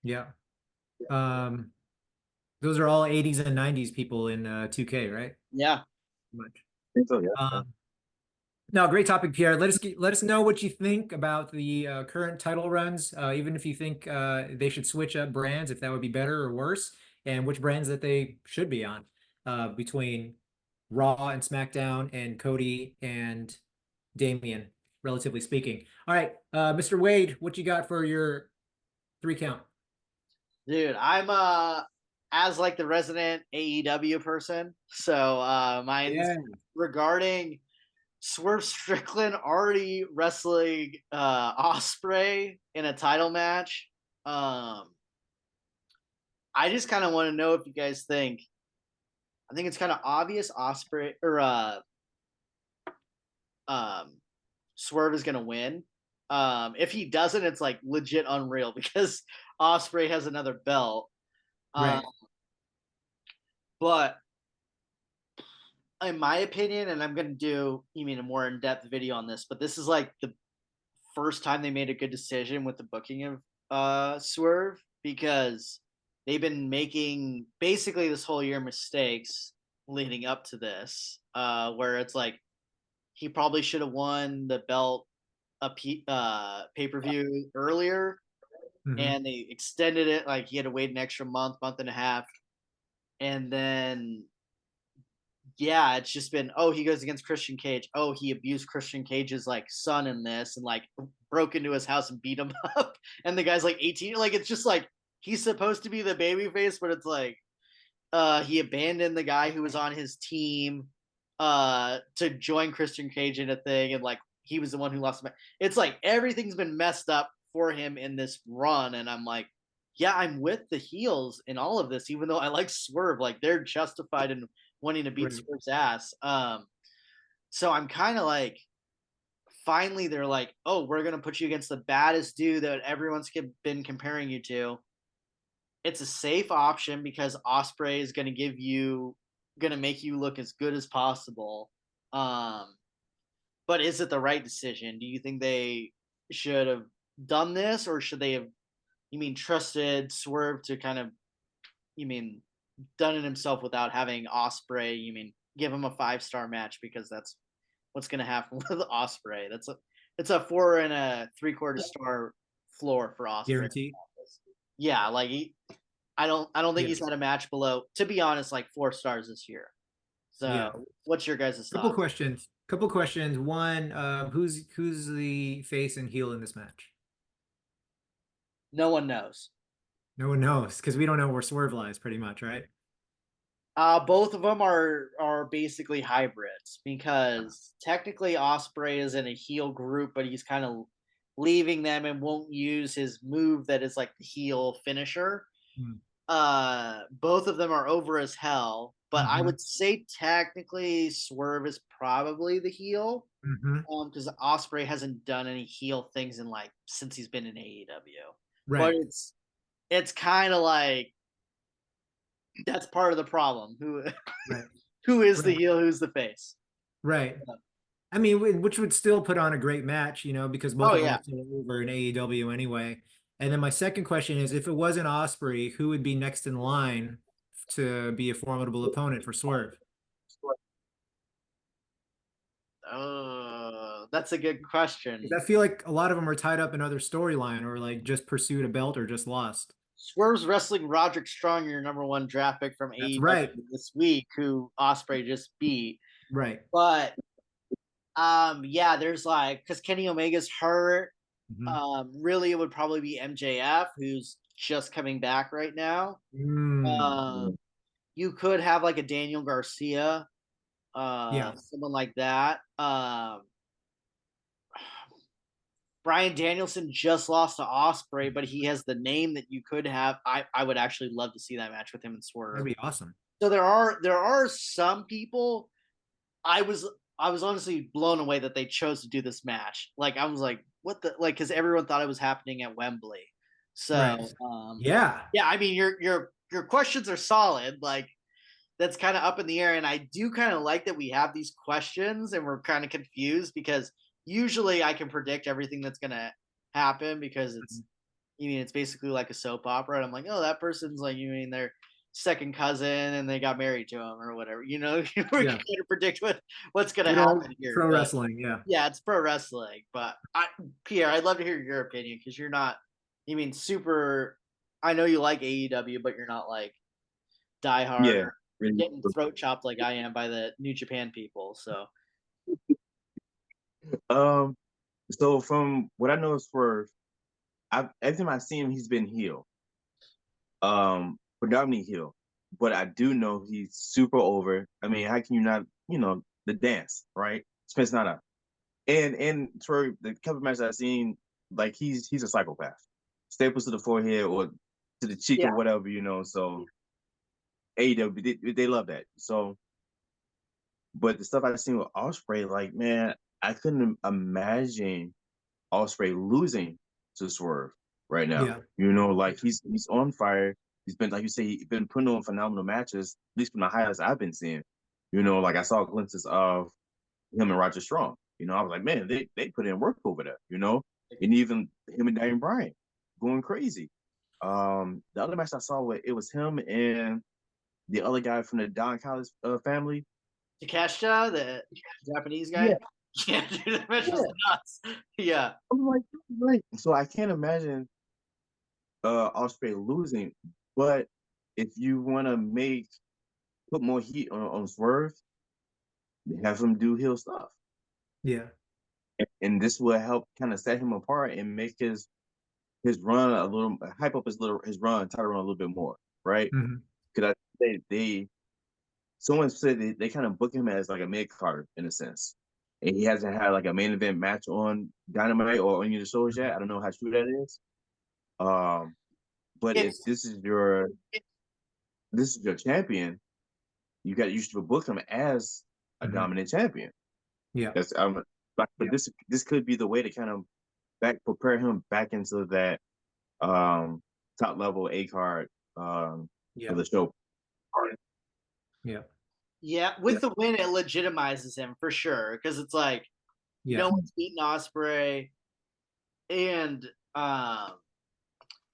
Yeah. Those are all 80s and 90s people in 2K, right? Yeah. Much. I think so, yeah. No, great topic, Pierre. Let us know what you think about the current title runs, even if you think they should switch up brands, if that would be better or worse, and which brands that they should be on between Raw and SmackDown and Cody and Damian, relatively speaking. All right, Mr. Wade, what you got for your 3 count? Dude, I'm as like the resident AEW person, so mine's regarding Swerve Strickland already wrestling Osprey in a title match. I just kind of want to know if you guys think. I think it's kind of obvious Osprey or Swerve is gonna win. If he doesn't, it's like legit unreal because Osprey has another belt. Right. But in my opinion, and I'm gonna do a more in-depth video on this, but this is like the first time they made a good decision with the booking of Swerve, because they've been making basically this whole year mistakes leading up to this, where it's like he probably should have won the belt pay-per-view earlier, and they extended it, like he had to wait an extra month and a half, and then it's just been, oh, he goes against Christian Cage, oh, he abused Christian Cage's like son in this and like broke into his house and beat him up, and the guy's like 18. Like it's just like he's supposed to be the baby face, but it's like he abandoned the guy who was on his team to join Christian Cage in a thing, and like he was the one who lost him. It's like everything's been messed up for him in this run, and I'm like, yeah, I'm with the heels in all of this, even though I like Swerve. Like they're justified in wanting to beat Swerve's ass. So I'm kind of like, finally they're like, oh, we're gonna put you against the baddest dude that everyone's been comparing you to. It's a safe option because Osprey is gonna make you look as good as possible. But is it the right decision? Do you think they should have done this, or should they have you mean trusted Swerve to kind of, you mean done it himself without having Osprey, you mean give him a 5-star match because that's what's going to happen with Osprey. It's a 4 3/4 star floor for Osprey. Guarantee. Yeah, like I don't think he's Yes. had a match below, to be honest, like 4 stars this year. So Yeah. what's your guys' Couple thought? questions. Couple questions. One, who's the face and heel in this match? No one knows. No one knows because we don't know where Swerve lies, pretty much, right? Both of them are basically hybrids because technically Osprey is in a heel group, but he's kind of leaving them and won't use his move that is like the heel finisher. Hmm. Both of them are over as hell, but I Mhm. would say technically Swerve is probably the heel. Mhm. Because Osprey hasn't done any heel things in like since he's been in AEW. But Right. it's kind of like that's part of the problem. Right. Who is the Right. heel? Who's the face? Right. I mean, which would still put on a great match, because both Oh of them yeah, are still over in AEW anyway. And then my second question is, if it wasn't Osprey, who would be next in line to be a formidable opponent for Swerve? that's a good question. Because I feel like a lot of them are tied up in other storyline or like just pursued a belt or just lost. Swerve's wrestling Roderick Strong, your #1 draft pick from That's AEW right. this week, who Osprey just beat. Right. But yeah, there's like because Kenny Omega's hurt. Mhm. Really, it would probably be MJF, who's just coming back right now. Mm. You could have like a Daniel Garcia, Yeah. someone like that. Brian Danielson just lost to Osprey, but he has the name that you could have. I would actually love to see that match with him and Swerve. That'd be awesome. So there are some people. I was I was honestly blown away that they chose to do this match. Like I was like, what the like because everyone thought it was happening at Wembley. Right. So Yeah. yeah, I mean your questions are solid. Like that's kind of up in the air, and I do kind of like that we have these questions and we're kind of confused because usually I can predict everything that's gonna happen because it's basically like a soap opera, and I'm like, oh, that person's like their second cousin and they got married to him or whatever. We Yeah. can kind of predict what's gonna Good old happen here, pro but wrestling. Yeah. yeah, it's pro wrestling. But Pierre, I'd love to hear your opinion because you're not, super. I know you like AEW, but you're not like diehard Yeah, or really. getting throat chopped like I am by the New Japan people. So Um, so from what I know is for every time I've seen him, he's been heel. Predominantly heel. But I do know he's super over. I mean, how can you not, the dance, right? Spence not up. And for the couple matches I've seen, like he's a psychopath. Staples to the forehead or to the cheek yeah, or whatever, so AEW, they love that. So, but the stuff I've seen with Osprey, like, man, I couldn't imagine Osprey losing to Swerve right now. Yeah. Like he's on fire. He's been, like you say, he's been putting on phenomenal matches, at least from the highlights I've been seeing. Like I saw glimpses of him and Roger Strong. I was like, man, they put in work over there, and even him and Daniel Bryan going crazy. The other match I saw, it was him and the other guy from the Don Collins family. Takeshita, the Japanese guy. Yeah, Yeah, dude, that match was yeah. nuts. Yeah. I'm like, right. So I can't imagine Osprey losing, but if you want to put more heat on Swerve, have him do heel stuff, Yeah. and this will help kind of set him apart and make his run a little, hype up his run, title run a little bit more, right? Mhm. Because I they someone said they kind of book him as like a mid card in a sense, and he hasn't had like a main event match on Dynamite or any of the shows yet. I don't know how true that is. But if It's this is your champion, you should book him as a Mhm. dominant champion. Yeah. That's but this could be the way to kind of prepare him back into that top level A card for Yeah. the show. Yeah. yeah, Yeah. with the win, it legitimizes him for sure because it's like Yeah. no one's beaten Osprey, and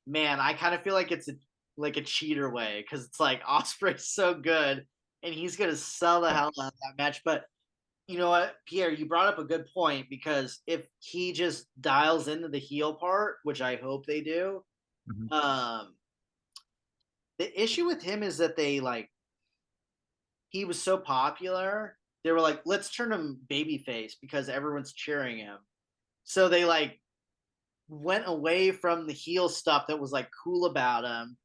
man, I kind of feel like it's like a cheater way because it's like Osprey's so good and he's gonna sell the hell out of that match. But you know what, Pierre, you brought up a good point because if he just dials into the heel part, which I hope they do, Mhm. the issue with him is that he was so popular. They were like, let's turn him babyface because everyone's cheering him. So they went away from the heel stuff that was like cool about him.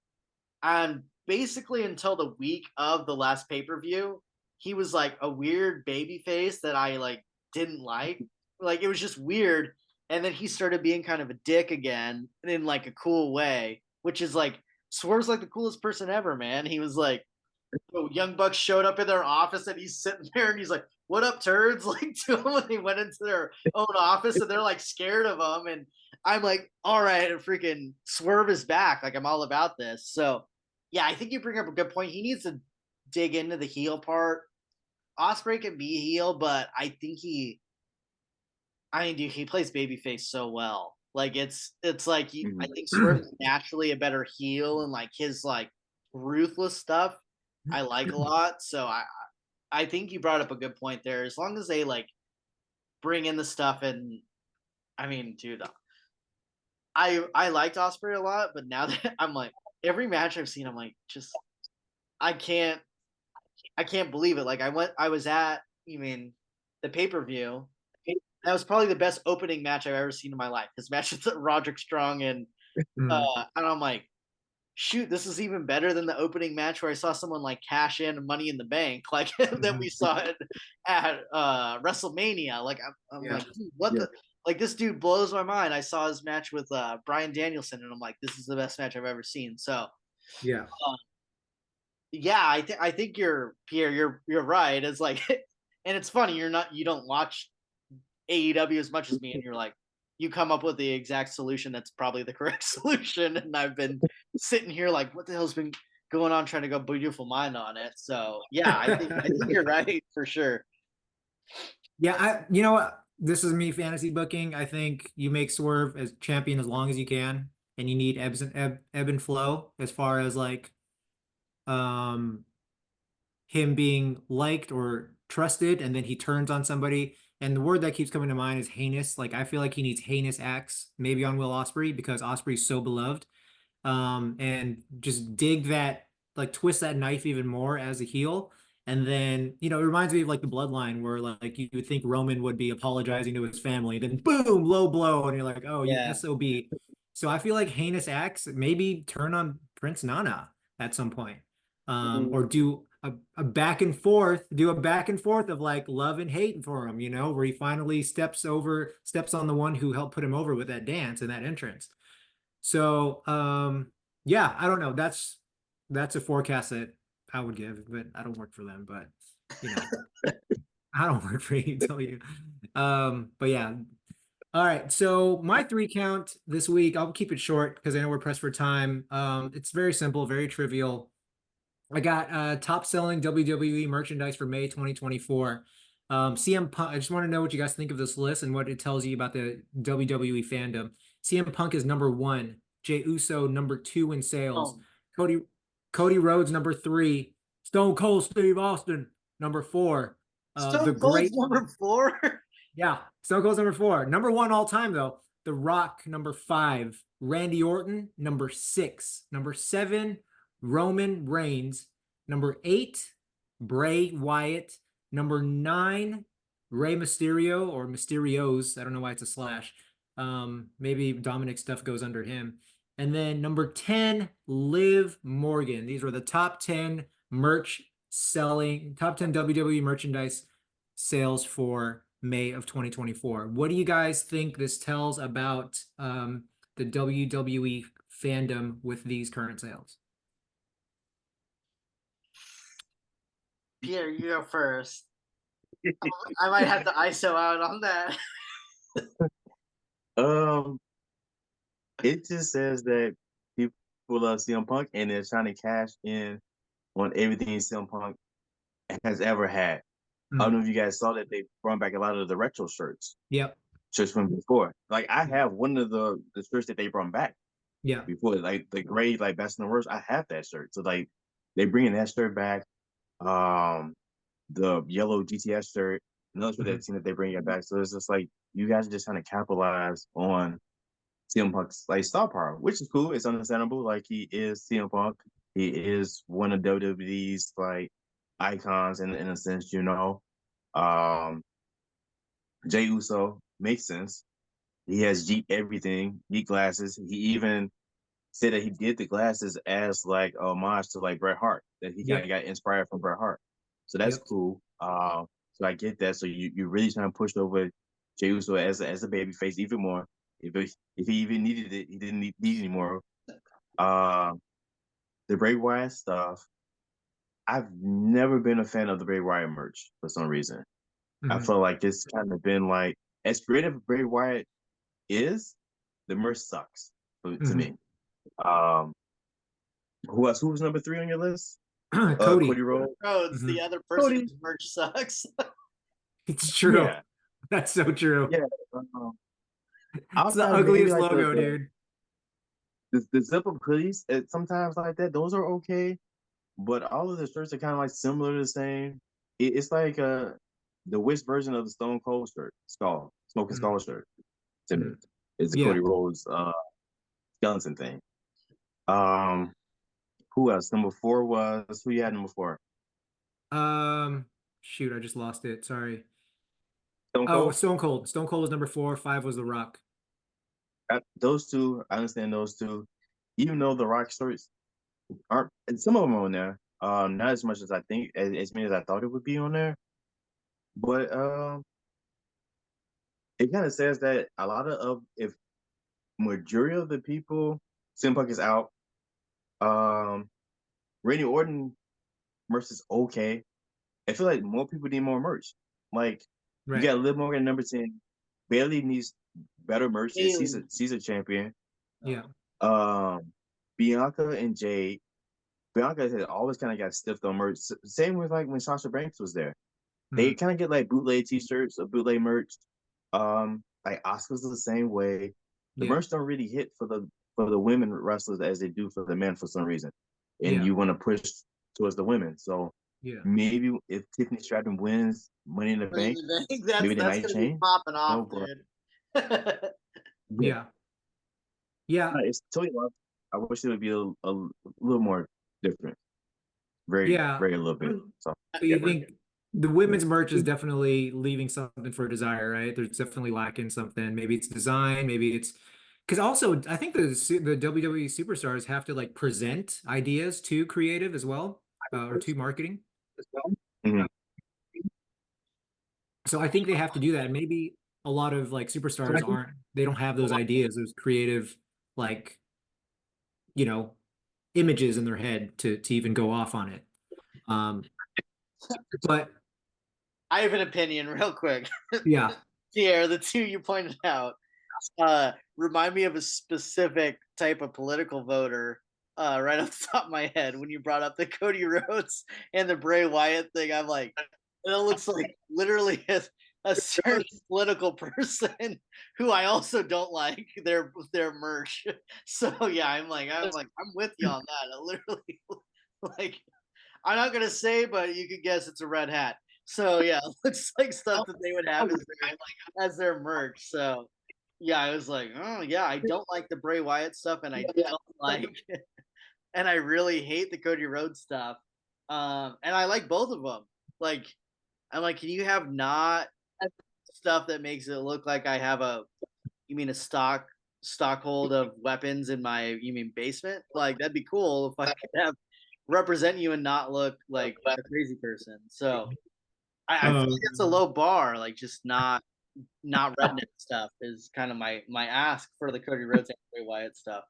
And basically until the week of the last pay-per-view, he was like a weird baby face that I didn't like. Like it was just weird. And then he started being kind of a dick again in like a cool way, which is like Swerve's like the coolest person ever, man. He was like, Young Bucks showed up in their office and he's sitting there and he's like, "What up, turds?" Like to them when they went into their own office and they're like scared of him. And I'm like, all right, freaking Swerve is back. Like I'm all about this. So yeah, I think you bring up a good point. He needs to dig into the heel part. Osprey can be a heel, but I mean, dude, he plays babyface so well. Like it's like I think Swerve is naturally a better heel and like his ruthless stuff I like a lot. So I think you brought up a good point there. As long as they bring in the stuff, and I mean, dude, I liked Osprey a lot, but now that I'm like every match I've seen, I'm like just I can't I can't believe it. Like I was at the pay-per-view. That was probably the best opening match I've ever seen in my life. His match with Roderick Strong Mhm. and I'm like, shoot, this is even better than the opening match where I saw someone cash in Money in the Bank, like that we saw it at WrestleMania. Like I'm Yeah. like, dude, what Yeah. the this dude blows my mind. I saw his match with Bryan Danielson, and I'm like, this is the best match I've ever seen. So Yeah. yeah, I think you're Pierre, you're right. It's like, and it's funny you don't watch AEW as much as me, and you're like, you come up with the exact solution that's probably the correct solution, and I've been sitting here like, what the hell's been going on, trying to go beautiful mind on it. So yeah, I think you're right for sure. Yeah, you know what? This is me fantasy booking. I think you make Swerve as champion as long as you can, and you need ebb and flow as far as um him being liked or trusted, and then he turns on somebody. And the word that keeps coming to mind is heinous. Like I feel like he needs heinous acts, maybe on Will Ospreay because Ospreay's so beloved. And just dig that, like twist that knife even more as a heel. And then, it reminds me of like the bloodline where like you would think Roman would be apologizing to his family, then boom, low blow, and you're like, oh, you Yeah. SOB. So I feel like heinous acts maybe turn on Prince Nana at some point. Or do a back and forth, do a back and forth of like love and hate for him, where he finally steps on the one who helped put him over with that dance and that entrance. So, yeah, I don't know. That's a forecast that I would give, but I don't work for them. But you know, I don't work for AEW. But yeah. All right. So my three count this week, I'll keep it short because I know we're pressed for time. It's very simple, very trivial. I got top selling WWE merchandise for May 2024. CM Punk, I just want to know what you guys think of this list and what it tells you about the WWE fandom. CM Punk is number one. Jey Uso number two in sales. Oh, Cody Cody Rhodes number three. Stone Cold Steve Austin number four. The Stone Cold's Great number 4. Yeah, Stone Cold's number four. Number one all time though. The Rock number five. Randy Orton number six. Number seven. Roman Reigns. Number eight. Bray Wyatt. Number nine. Rey Mysterio or Mysterios. I don't know why it's a slash. Maybe Dominic stuff goes under him. And then number 10, Liv Morgan. These were the top 10 top 10 WWE merchandise sales for May of 2024. What do you guys think this tells about the WWE fandom with these current sales? Pierre, you go first. I might have to ISO out on that. Um, it just says that people love CM Punk and they're trying to cash in on everything CM Punk has ever had. I don't know if you guys saw that they brought back a lot of the retro shirts, Yep. shirts from before. Like I have one of the shirts that they brought back. Yeah. before, like the gray, like best and the worst. I have that shirt, so like they bringing that shirt back. The yellow GTS shirt, another shirt that they bring it back. So it's just like you guys are just trying to capitalize on CM Punk's like star power, which is cool. It's understandable. Like he is CM Punk. He is one of WWE's like icons in a sense, you know. Um, Jey Uso makes sense. He has Jeep everything, Jeep glasses. He even said that he did the glasses as like a homage to like Bret Hart, that he kind of got inspired from Bret Hart. So that's cool. So I get that. So you really trying to push over Jey Uso as a baby face even more. If he even needed it, he didn't need anymore. The Bray Wyatt stuff. I've never been a fan of the Bray Wyatt merch for some reason. I feel like it's kind of been like as creative as Bray Wyatt is, the merch sucks to me. Who else? Who was number 3 on your list? Cody Rhodes. Rhodes, the other person whose merch sucks. It's true. Yeah. That's so true. Yeah. It's the ugliest logo, dude. The zip up hoodies, sometimes like that, those are okay, but all of the shirts are kind of like similar to the same. It's like the Wish version of the Stone Cold shirt, Smoking Skull shirt. To me, is the Cody Rhodes skeleton thing. Who else? Number 4 was who you had number 4? Shoot, I just lost it. Sorry. Stone Cold? Stone Cold. Stone Cold was number 4. 5 was The Rock. Those two, I understand those two. Even though the Rock shirts aren't, and some of them are on there. Not as much as I think, as many as I thought it would be on there. But it kind of says that a lot of if majority of the people, CM Punk is out. Randy Orton merch is okay. I feel like more people need more merch. Like you got Liv Morgan number 10. Bailey needs better merch. She's a champion. Yeah. Bianca and Jade. Bianca had always kind of got stiffed on merch. Same with like when Sasha Banks was there. They kind of get like bootleg t-shirts or bootleg merch. Like Asuka's the same way. The merch don't really hit for the women wrestlers as they do for the men for some reason. And you want to push towards the women. So maybe if Tiffany Stratton wins Money in the Bank, maybe they might change. Popping off, dude. Yeah. It's totally lost. I wish it would be a little more different. Very a little bit. So you think the women's merch is definitely leaving something for desire, right? There's definitely lacking something. Maybe it's design, maybe it's because also I think the WWE superstars have to like present ideas to creative as well, or to marketing. So I think they have to do that. And maybe a lot of like superstars they don't have those ideas, those creative like images in their head to even go off on it. But I have an opinion real quick. Yeah. Pierre, the two you pointed out remind me of a specific type of political voter right off the top of my head when you brought up the Cody Rhodes and the Bray Wyatt thing. I'm like, it looks like literally a certain political person who I also don't like their merch. So yeah, I'm with you on that. I literally like, I'm not gonna say, but you could guess it's a red hat. So yeah, it looks like stuff that they would have as their merch. So yeah, I was like, oh yeah, I don't like the Bray Wyatt stuff, and I don't like, and I really hate the Cody Rhodes stuff. And I like both of them. Like, I'm like, can you have not stuff that makes it look like I have you mean a stockhold of weapons in my, basement? Like that'd be cool if I could represent you and not look like a crazy person. So I feel like it's a low bar, like just not redneck stuff is kind of my ask for the Cody Rhodes and Bray Wyatt stuff.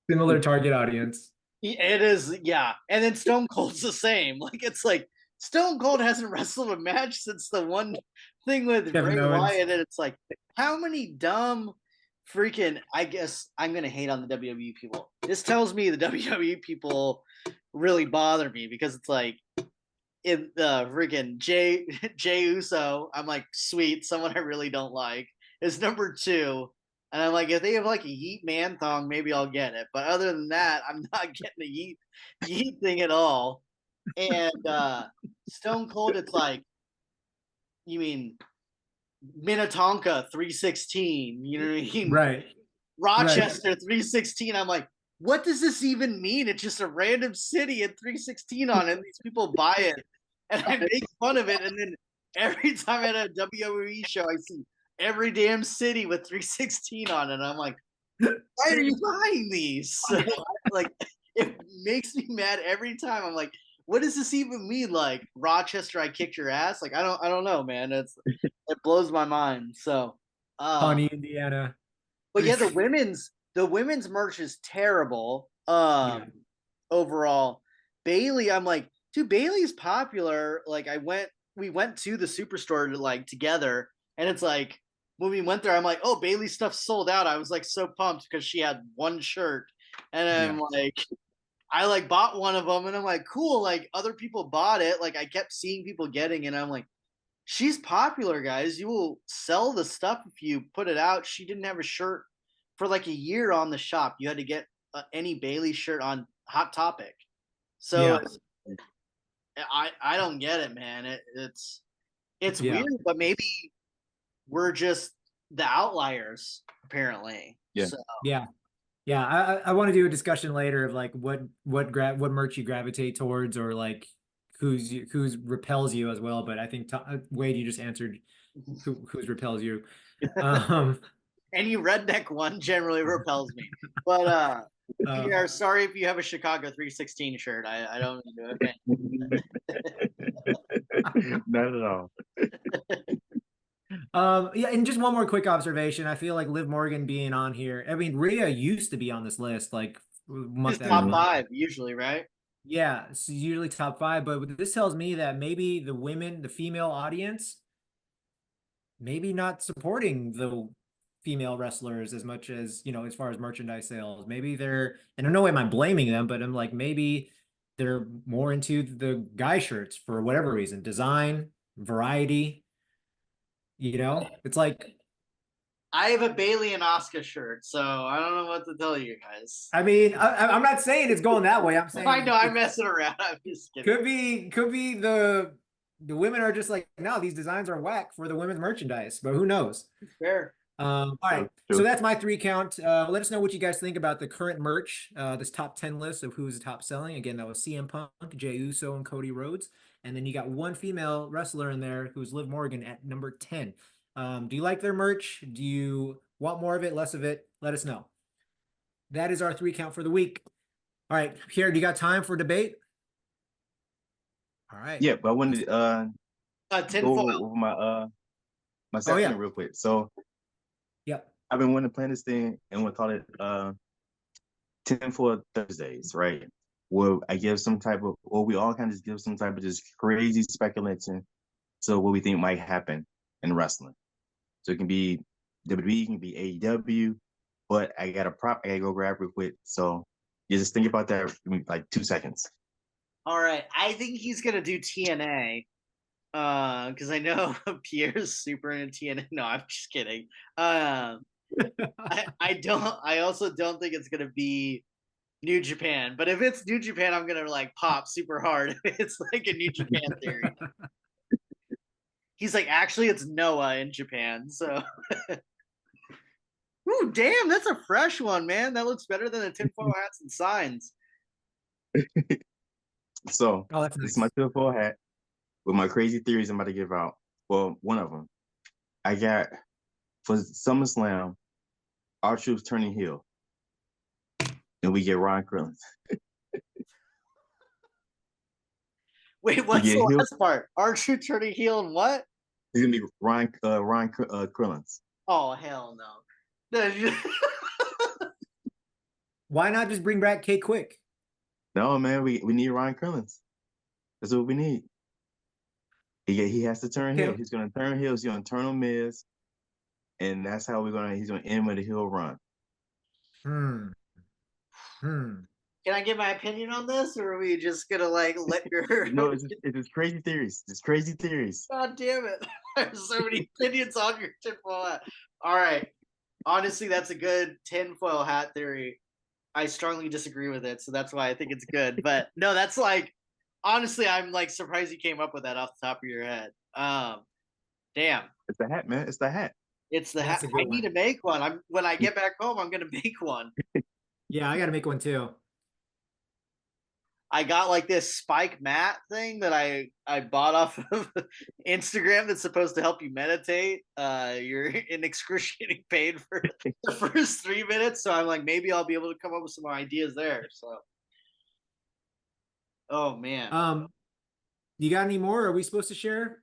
Similar target audience. It is, yeah. And then Stone Cold's the same. Like it's like Stone Cold hasn't wrestled a match since the one thing with Bray Wyatt, and it's like, how many dumb freaking, I guess I'm gonna hate on the WWE people. This tells me the WWE people really bother me because it's like in the freaking Jey Uso, I'm like, sweet, someone I really don't like, is number 2. And I'm like, if they have like a Yeet man thong, maybe I'll get it. But other than that, I'm not getting a Yeet thing at all. And Stone Cold, it's like, you mean Minnetonka 316? You know what I mean? Right. Rochester 316. I'm like, what does this even mean? It's just a random city and 316 on it. And these people buy it, and I make fun of it. And then every time at a WWE show, I see every damn city with 316 on it. And I'm like, why are you buying these? So, like, it makes me mad every time. I'm like, what does this even mean? Like, Rochester, I kicked your ass. Like, I don't know, man. It blows my mind. So, Pawnee, Indiana. but yeah, the women's merch is terrible. Yeah. Overall, Bailey, I'm like, dude, Bailey's popular. Like, we went to the superstore together, and it's like when we went there, I'm like, oh, Bailey's stuff sold out. I was like so pumped because she had one shirt, and I'm like, I like bought one of them, and I'm like, cool. Like other people bought it. Like I kept seeing people getting, and I'm like, she's popular, guys. You will sell the stuff if you put it out. She didn't have a shirt for like a year on the shop. You had to get any Bailey shirt on Hot Topic. So I don't get it, man. It's weird, but maybe we're just the outliers, apparently. Yeah. So. Yeah. I want to do a discussion later of like what merch you gravitate towards, or like who's repels you as well. But I think Wade, you just answered who's repels you. Any redneck one generally repels me. But Pierre, sorry if you have a Chicago 316 shirt. I don't do it. Not at all. Yeah, and just one more quick observation. I feel like Liv Morgan being on here. I mean, Rhea used to be on this list, like top 5 usually, right? Yeah, it's usually top 5. But this tells me that maybe the female audience, maybe not supporting the female wrestlers as much as, as far as merchandise sales. Maybe they're, and in no way am I blaming them, but I'm like, maybe they're more into the guy shirts for whatever reason, design, variety. It's like, I have a Bailey and Asuka shirt, so I don't know what to tell you guys. I mean, I'm not saying it's going that way. I'm saying I know I'm messing around. I'm just kidding. Could be the women are just like, no, these designs are whack for the women's merchandise, but who knows? Fair. All right, so that's my 3 count. Let us know what you guys think about the current merch, this top 10 list of who's top selling. Again, that was CM Punk, Jey Uso, and Cody Rhodes. And then you got one female wrestler in there who's Liv Morgan at number 10. Do you like their merch? Do you want more of it, less of it? Let us know. That is our 3 count for the week. All right, Pierre, do you got time for debate? All right. Yeah, but I wanted to go over my segment real quick. So I've been wanting to plan this thing, and we'll call it 10-4 Thursdays, right? Where I give some type of, or we all kind of just give some type of just crazy speculation to what we think might happen in wrestling. So it can be WWE, it can be AEW, but I got a prop I gotta go grab real quick. So you just think about that in like 2 seconds. All right. I think he's gonna do TNA. Because I know Pierre's super into TNA. No, I'm just kidding. I also don't think it's gonna be New Japan. But if it's New Japan, I'm gonna like pop super hard. It's like a New Japan theory. He's like, actually, it's Noah in Japan. So, ooh, damn, that's a fresh one, man. That looks better than the tinfoil hats and signs. So, this is my tinfoil hat with my crazy theories I'm about to give out. Well, one of them. I got, for SummerSlam, R-Truth turning heel. And we get Ron Krillin. Wait, what's the last part? R-Truth turning heel and what? He's gonna be Ron Krillin. Oh, hell no. Why not just bring back Kate Quick? No, man, we need Ron Krillin. That's what we need. He has to turn heel. He's gonna turn heel. He's gonna turn on Miz, and that's how he's gonna end with a heel run. Can I give my opinion on this, or are we just gonna like let your? No, it's just crazy theories. It's crazy theories. God damn it! There's so many opinions on your tinfoil hat. All right, honestly, that's a good tinfoil hat theory. I strongly disagree with it, so that's why I think it's good. But no, that's like honestly, I'm like surprised you came up with that off the top of your head. Damn. It's the hat, man. It's the hat. It's the That's hat. a I good need one. to make one. I'm when I get back home, I'm gonna make one. Yeah, I got to make one too. I got like this spike mat thing that I bought off of Instagram that's supposed to help you meditate. You're in excruciating pain for the first 3 minutes, so I'm like, maybe I'll be able to come up with some ideas there. So, oh man, You got any more? Are we supposed to share?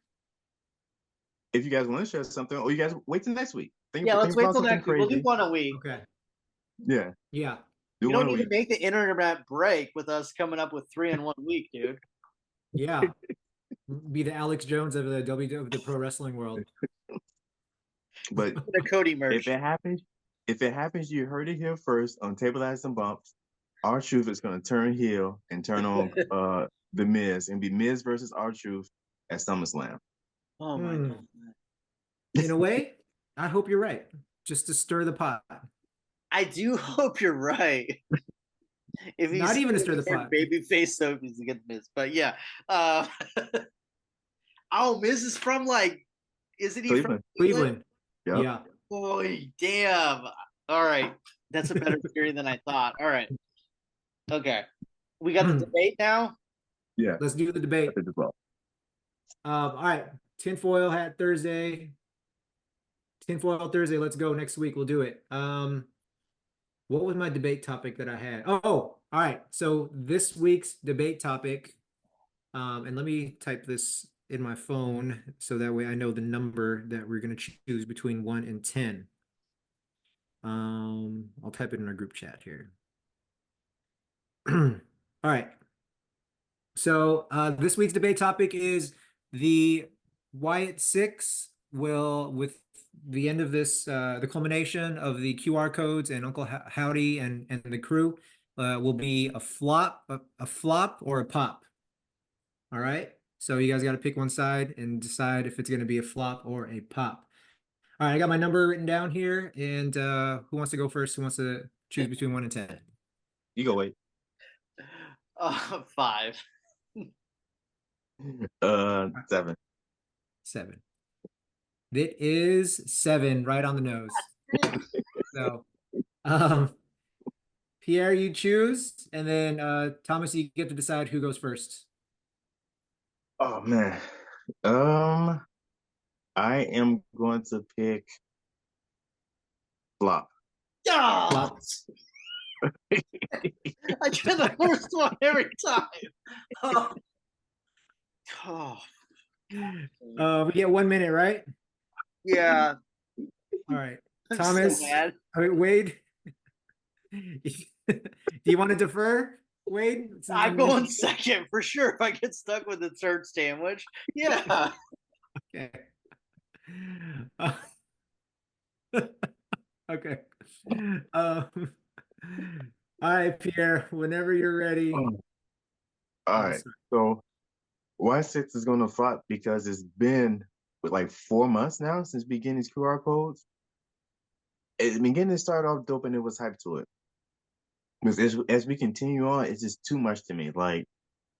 If you guys want to share something, or you guys wait till next week. yeah. Let's Think wait about till something next week. We'll do crazy. one a week. Okay. Yeah, Yeah. do You one don't a need to week. make the internet break with us coming up with 3 in 1 week, dude. Yeah. Be the Alex Jones of the pro wrestling world. But The Cody merch. if it happens, you heard it here first on Table Ladders and Bumps. R-Truth is going to turn heel and turn on the Miz, and be Miz versus R-Truth at SummerSlam. Oh my Hmm. god. In a way, I hope you're right. Just to stir the pot. I do hope you're right. If he's Not even to stir the pot. baby face, so he's against Miz. But yeah. Oh, Miz is from like, isn't he from Cleveland. Cleveland. Yep. Yeah. Boy, damn. All right. That's a better theory than I thought. All right. Okay. We got the debate now. Yeah. Let's do the debate. I think as well. All right. Tinfoil hat Thursday. Tinfoil Thursday. Let's go next week. We'll do it. What was my debate topic that I had? Oh, all right. So this week's debate topic, and let me type this in my phone so that way I know the number that we're going to choose between 1 and 10. I'll type it in our group chat here. All right. So this week's debate topic is the Wyatt 6 will, with the end of this, the culmination of the QR codes and Uncle Howdy and the crew, will be a flop or a pop. All right. So you guys got to pick one side and decide if it's going to be a flop or a pop. All right, I got my number written down here, and who wants to go first? Who wants to choose between 1 and 10? You go wait. 5. 7. 7. It is 7, right on the nose. So, Pierre, you choose, and then Thomas, you get to decide who goes first. Oh man. I am going to pick flop. Oh, I get the first one every time. Oh. We get 1 minute, right? Yeah. All right. I'm Thomas, so mad. Wade, do you want to defer, Wade? I'm going second for sure if I get stuck with the third sandwich. Yeah. Okay. Okay. All right, Pierre, whenever you're ready. All right. So Y6 is going to flop because it's been like 4 months now since beginning these QR codes. It beginning to start off dope and it was hyped to it. Because as we continue on, it's just too much to me. Like,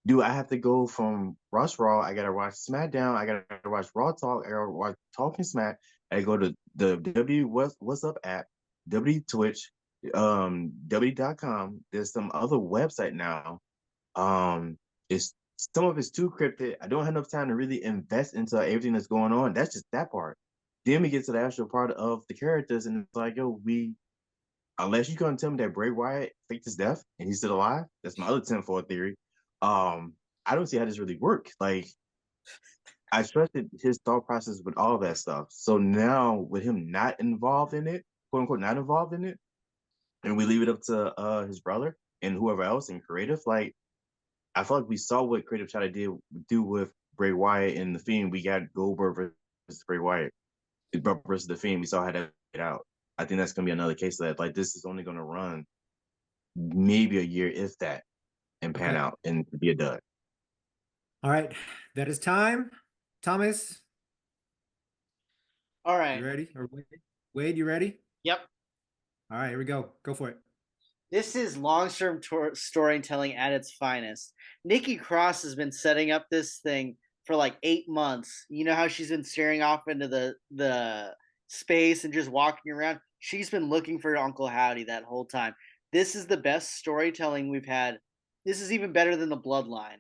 do I have to go from Rush Raw? I gotta watch SmackDown. I gotta watch Raw Talk. I gotta watch Talking Smack. I go to the W What's Up app, W Twitch, W.com. There's some other website now. It's some of it's too cryptic. I don't have enough time to really invest into everything that's going on. That's just that part. Then we get to the actual part of the characters, and it's like, yo, unless you gonna tell me that Bray Wyatt faked his death and he's still alive, that's my other tinfoil theory. I don't see how this really works. Like, I trusted his thought process with all that stuff. So now with him not involved in it, quote unquote, not involved in it, and we leave it up to his brother and whoever else in creative, like, I feel like we saw what creative tried to do with Bray Wyatt and the Fiend. We got Goldberg versus Bray Wyatt versus the Fiend. We saw how that played out. I think that's gonna be another case of that. Like, this is only gonna run maybe a year, if that, and pan out and be a dud. All right, that is time. Thomas, All right. you ready? Or Wade, you ready? Yep. All right, here we go. Go for it. This is long-term storytelling at its finest. Nikki Cross has been setting up this thing for like 8 months. You know how she's been staring off into the space and just walking around? She's been looking for Uncle Howdy that whole time. This is the best storytelling we've had. This is even better than the Bloodline.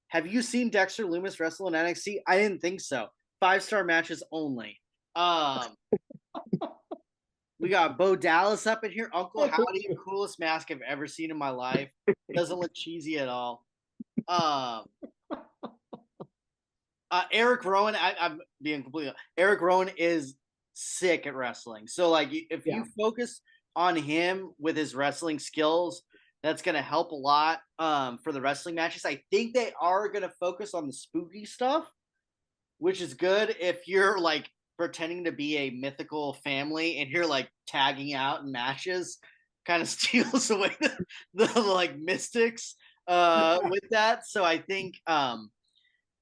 Have you seen Dexter Lumis wrestle in NXT? I didn't think so. 5-star matches only. Um, we got Bo Dallas up in here. Uncle Howdy, coolest mask I've ever seen in my life. Doesn't look cheesy at all. Eric Rowan, I'm being completely. Eric Rowan is sick at wrestling. So like, if you focus on him with his wrestling skills, that's gonna help a lot. For the wrestling matches, I think they are gonna focus on the spooky stuff, which is good if you're like pretending to be a mythical family and you're like tagging out in matches. Kind of steals away the like mystics with that. So I think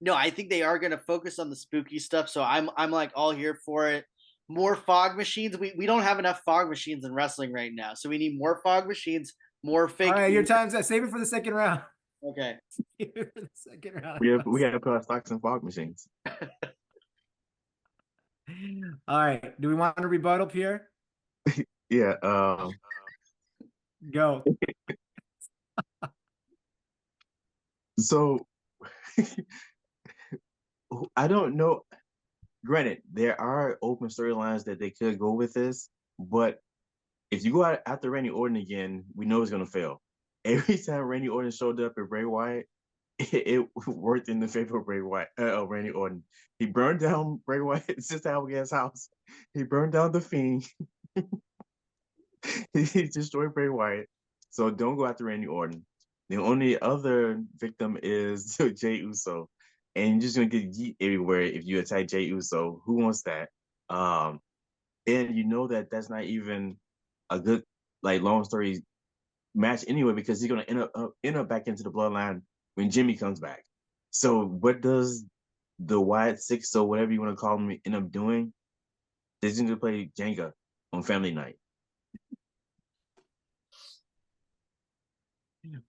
no, I think they are going to focus on the spooky stuff. So I'm like all here for it. More fog machines. We don't have enough fog machines in wrestling right now, so we need more fog machines, more fake. All right, your time's up. Save it for the second round. Okay. Save it for the second round. We have to put our stocks in fog machines. All right. Do we want a rebuttal, Pierre? Yeah. Go. So I don't know. Granted, there are open storylines that they could go with this, but if you go out after Randy Orton again, we know it's gonna fail. Every time Randy Orton showed up at Bray Wyatt, it worked in the favor of Bray Wyatt. Randy Orton. He burned down Bray Wyatt's sister Abigail's house. He burned down the Fiend. He destroyed Bray Wyatt. So don't go after Randy Orton. The only other victim is Jay Uso. And you're just gonna get yeet everywhere if you attack Jay Uso. Who wants that? And you know that's not even a good like long story match anyway, because he's gonna end up back into the bloodline when Jimmy comes back. So what does the Wyatt Six or whatever you want to call them end up doing? They're just gonna play Jenga on family night.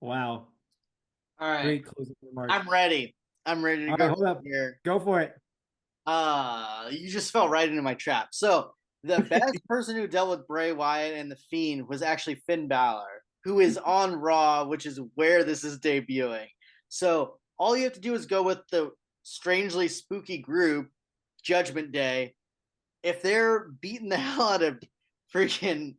Wow. All right. Great closing remarks. I'm ready. I'm ready to All go. right, hold up. Here. Go for it. You just fell right into my trap. So the best person who dealt with Bray Wyatt and the Fiend was actually Finn Balor, who is on Raw, which is where this is debuting. So all you have to do is go with the strangely spooky group, Judgment Day. If they're beating the hell out of freaking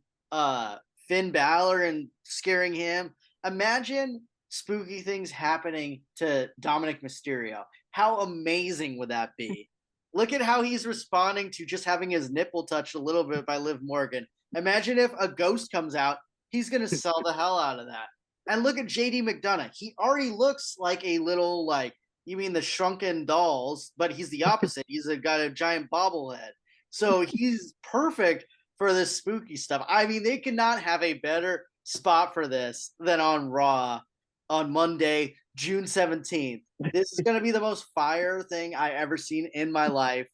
Finn Balor and scaring him, imagine spooky things happening to Dominic Mysterio. How amazing would that be? Look at how he's responding to just having his nipple touched a little bit by Liv Morgan. Imagine if a ghost comes out, he's going to sell the hell out of that. And look at JD McDonough. He already looks like a little, like, you mean the shrunken dolls, but he's the opposite. He's got a giant bobblehead. So he's perfect for this spooky stuff. I mean, they cannot have a better spot for this than on Raw on Monday, June 17th. This is going to be the most fire thing I ever seen in my life.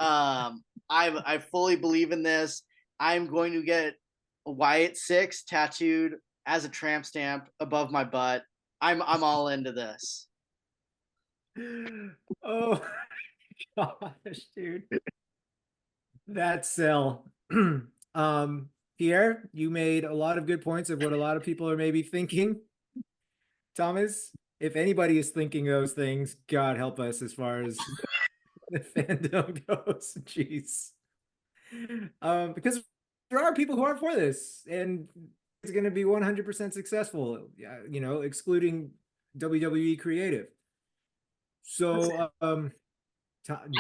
I fully believe in this. I'm going to get Wyatt 6 tattooed as a tramp stamp above my butt. I'm all into this. Oh gosh, dude. That sell. Pierre, you made a lot of good points of what a lot of people are maybe thinking. Thomas, if anybody is thinking those things, God help us as far as the fandom goes. Jeez. Because there are people who are for this, and it's going to be 100% successful, you know, excluding WWE creative. So, I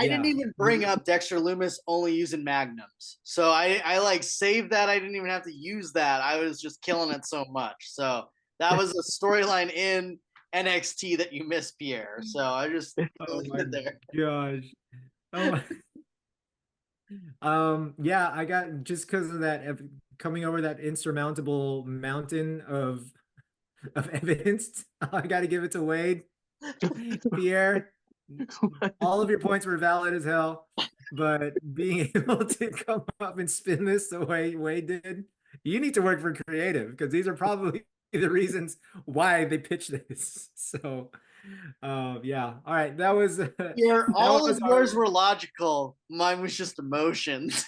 didn't even bring up Dexter Lumis only using magnums. So I like saved that. I didn't even have to use that. I was just killing it so much. So that was a storyline in NXT that you missed, Pierre. So I just oh my there. gosh. Oh my. Yeah, I got just because of that coming over that insurmountable mountain of evidence. I got to give it to Wade. Pierre, All of your points were valid as hell, but being able to come up and spin this the way Wade did, you need to work for creative because these are probably the reasons why they pitched this. So, yeah. All right, that was All of yours were logical. Mine was just emotions.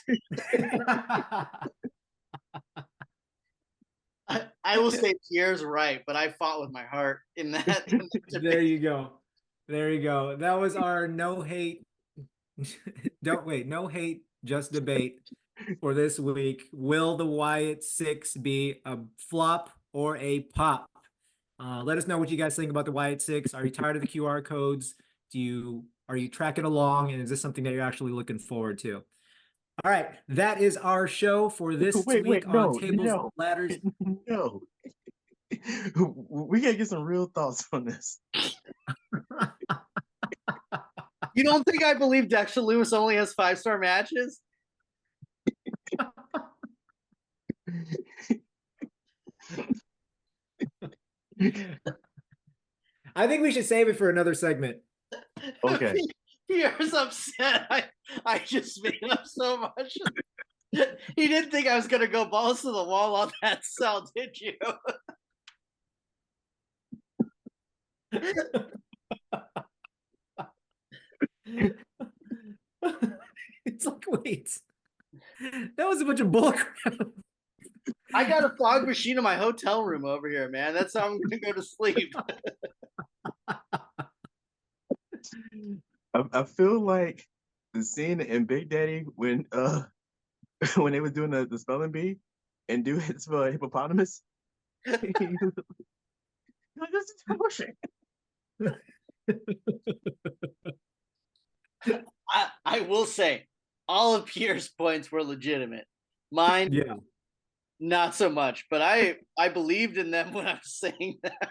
I will say Pierre's right, but I fought with my heart in that. There you go. There you go. That was our no hate. No hate, just debate for this week. Will the Wyatt 6 be a flop or a pop? Let us know what you guys think about the Wyatt 6. Are you tired of the QR codes? Are you tracking along? And is this something that you're actually looking forward to? All right, that is our show for this week on Tables, Ladders. No. We gotta get some real thoughts on this. You don't think I believe Dexter Lewis only has 5-star matches? I think we should save it for another segment. Okay. Pierre's upset. I just made up so much. He didn't think I was gonna go balls to the wall on that cell, did you? It's like, wait, that was a bunch of bullcrap. I got a fog machine in my hotel room over here, man. That's how I'm gonna go to sleep. I feel like the scene in Big Daddy when when they were doing the spelling bee and do it spell hippopotamus. Like, this is bullshit. I will say, all of Pierre's points were legitimate. Mine, Yeah, not so much. But I believed in them when I was saying that.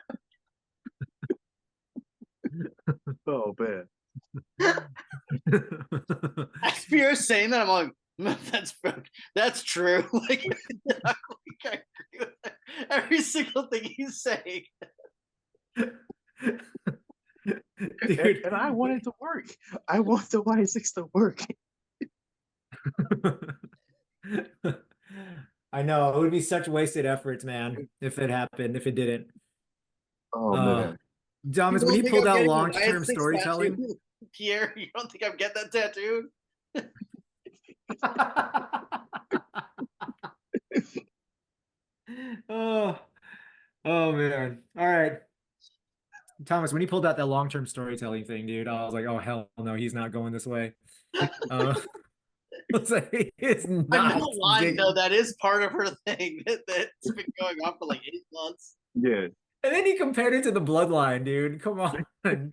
Oh man. As Pierre's saying that, I'm like, that's true. Like, I agree with every single thing he's saying. dude. And I want it to work. I want the Y6 to work. I know it would be such wasted efforts, man, if it happened, if it didn't. Oh man. Thomas, You when don't he think pulled I'm out getting a long-term Wyatt 6 storytelling. tattoo? Pierre, you don't think I'm getting that tattoo? Oh, man. All right. Thomas, when he pulled out that long-term storytelling thing, dude, I was like, oh hell no, he's not going this way. I was like, he is I'm not not lying digging. though. That is part of her thing that's been going on for like 8 months. Yeah. And then he compared it to the bloodline, dude. Come on. I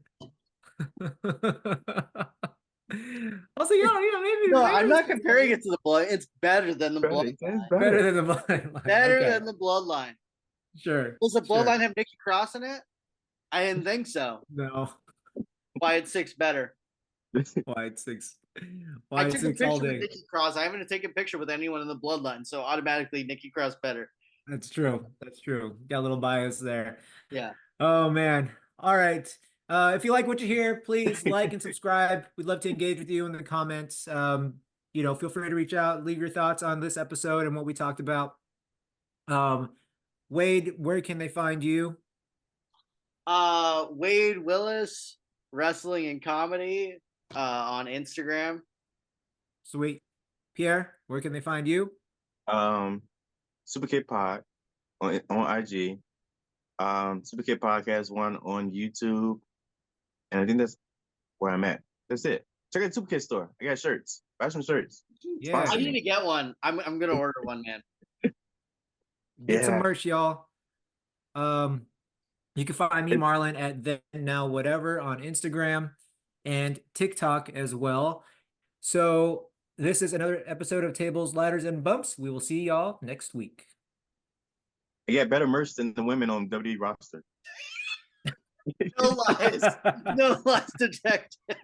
was like, yeah, maybe. No, maybe I'm not it's comparing it to the blood. It's better than the bloodline. better than the bloodline. Better Okay, than the bloodline. sure. Does the sure. bloodline have Nikki Cross in it? I didn't think so. No. Wyatt 6 better. Wyatt 6. I Wyatt took a 6 all picture with day. Nikki Cross. I haven't taken a picture with anyone in the bloodline, so automatically Nikki Cross better. That's true. That's true. Got a little bias there. Yeah. Oh man. All right. If you like what you hear, please like and subscribe. We'd love to engage with you in the comments. Feel free to reach out, leave your thoughts on this episode and what we talked about. Wade, where can they find you? Wade Willis, wrestling and comedy, on Instagram. Sweet. Pierre, where can they find you? Super Kid Pod on IG. Super Kid Podcast 1 on YouTube. And I think that's where I'm at. That's it. Check out the Super Kid store. I got shirts. Buy some shirts. Yeah. I need to get one. I'm gonna order one, man. Get some Yeah. merch, y'all. You can find me, Marlon, at Then Now Whatever on Instagram and TikTok as well. So this is another episode of Tables, Ladders, and Bumps. We will see y'all next week. I got better merch than the women on WWE roster. No lies. No lies detected.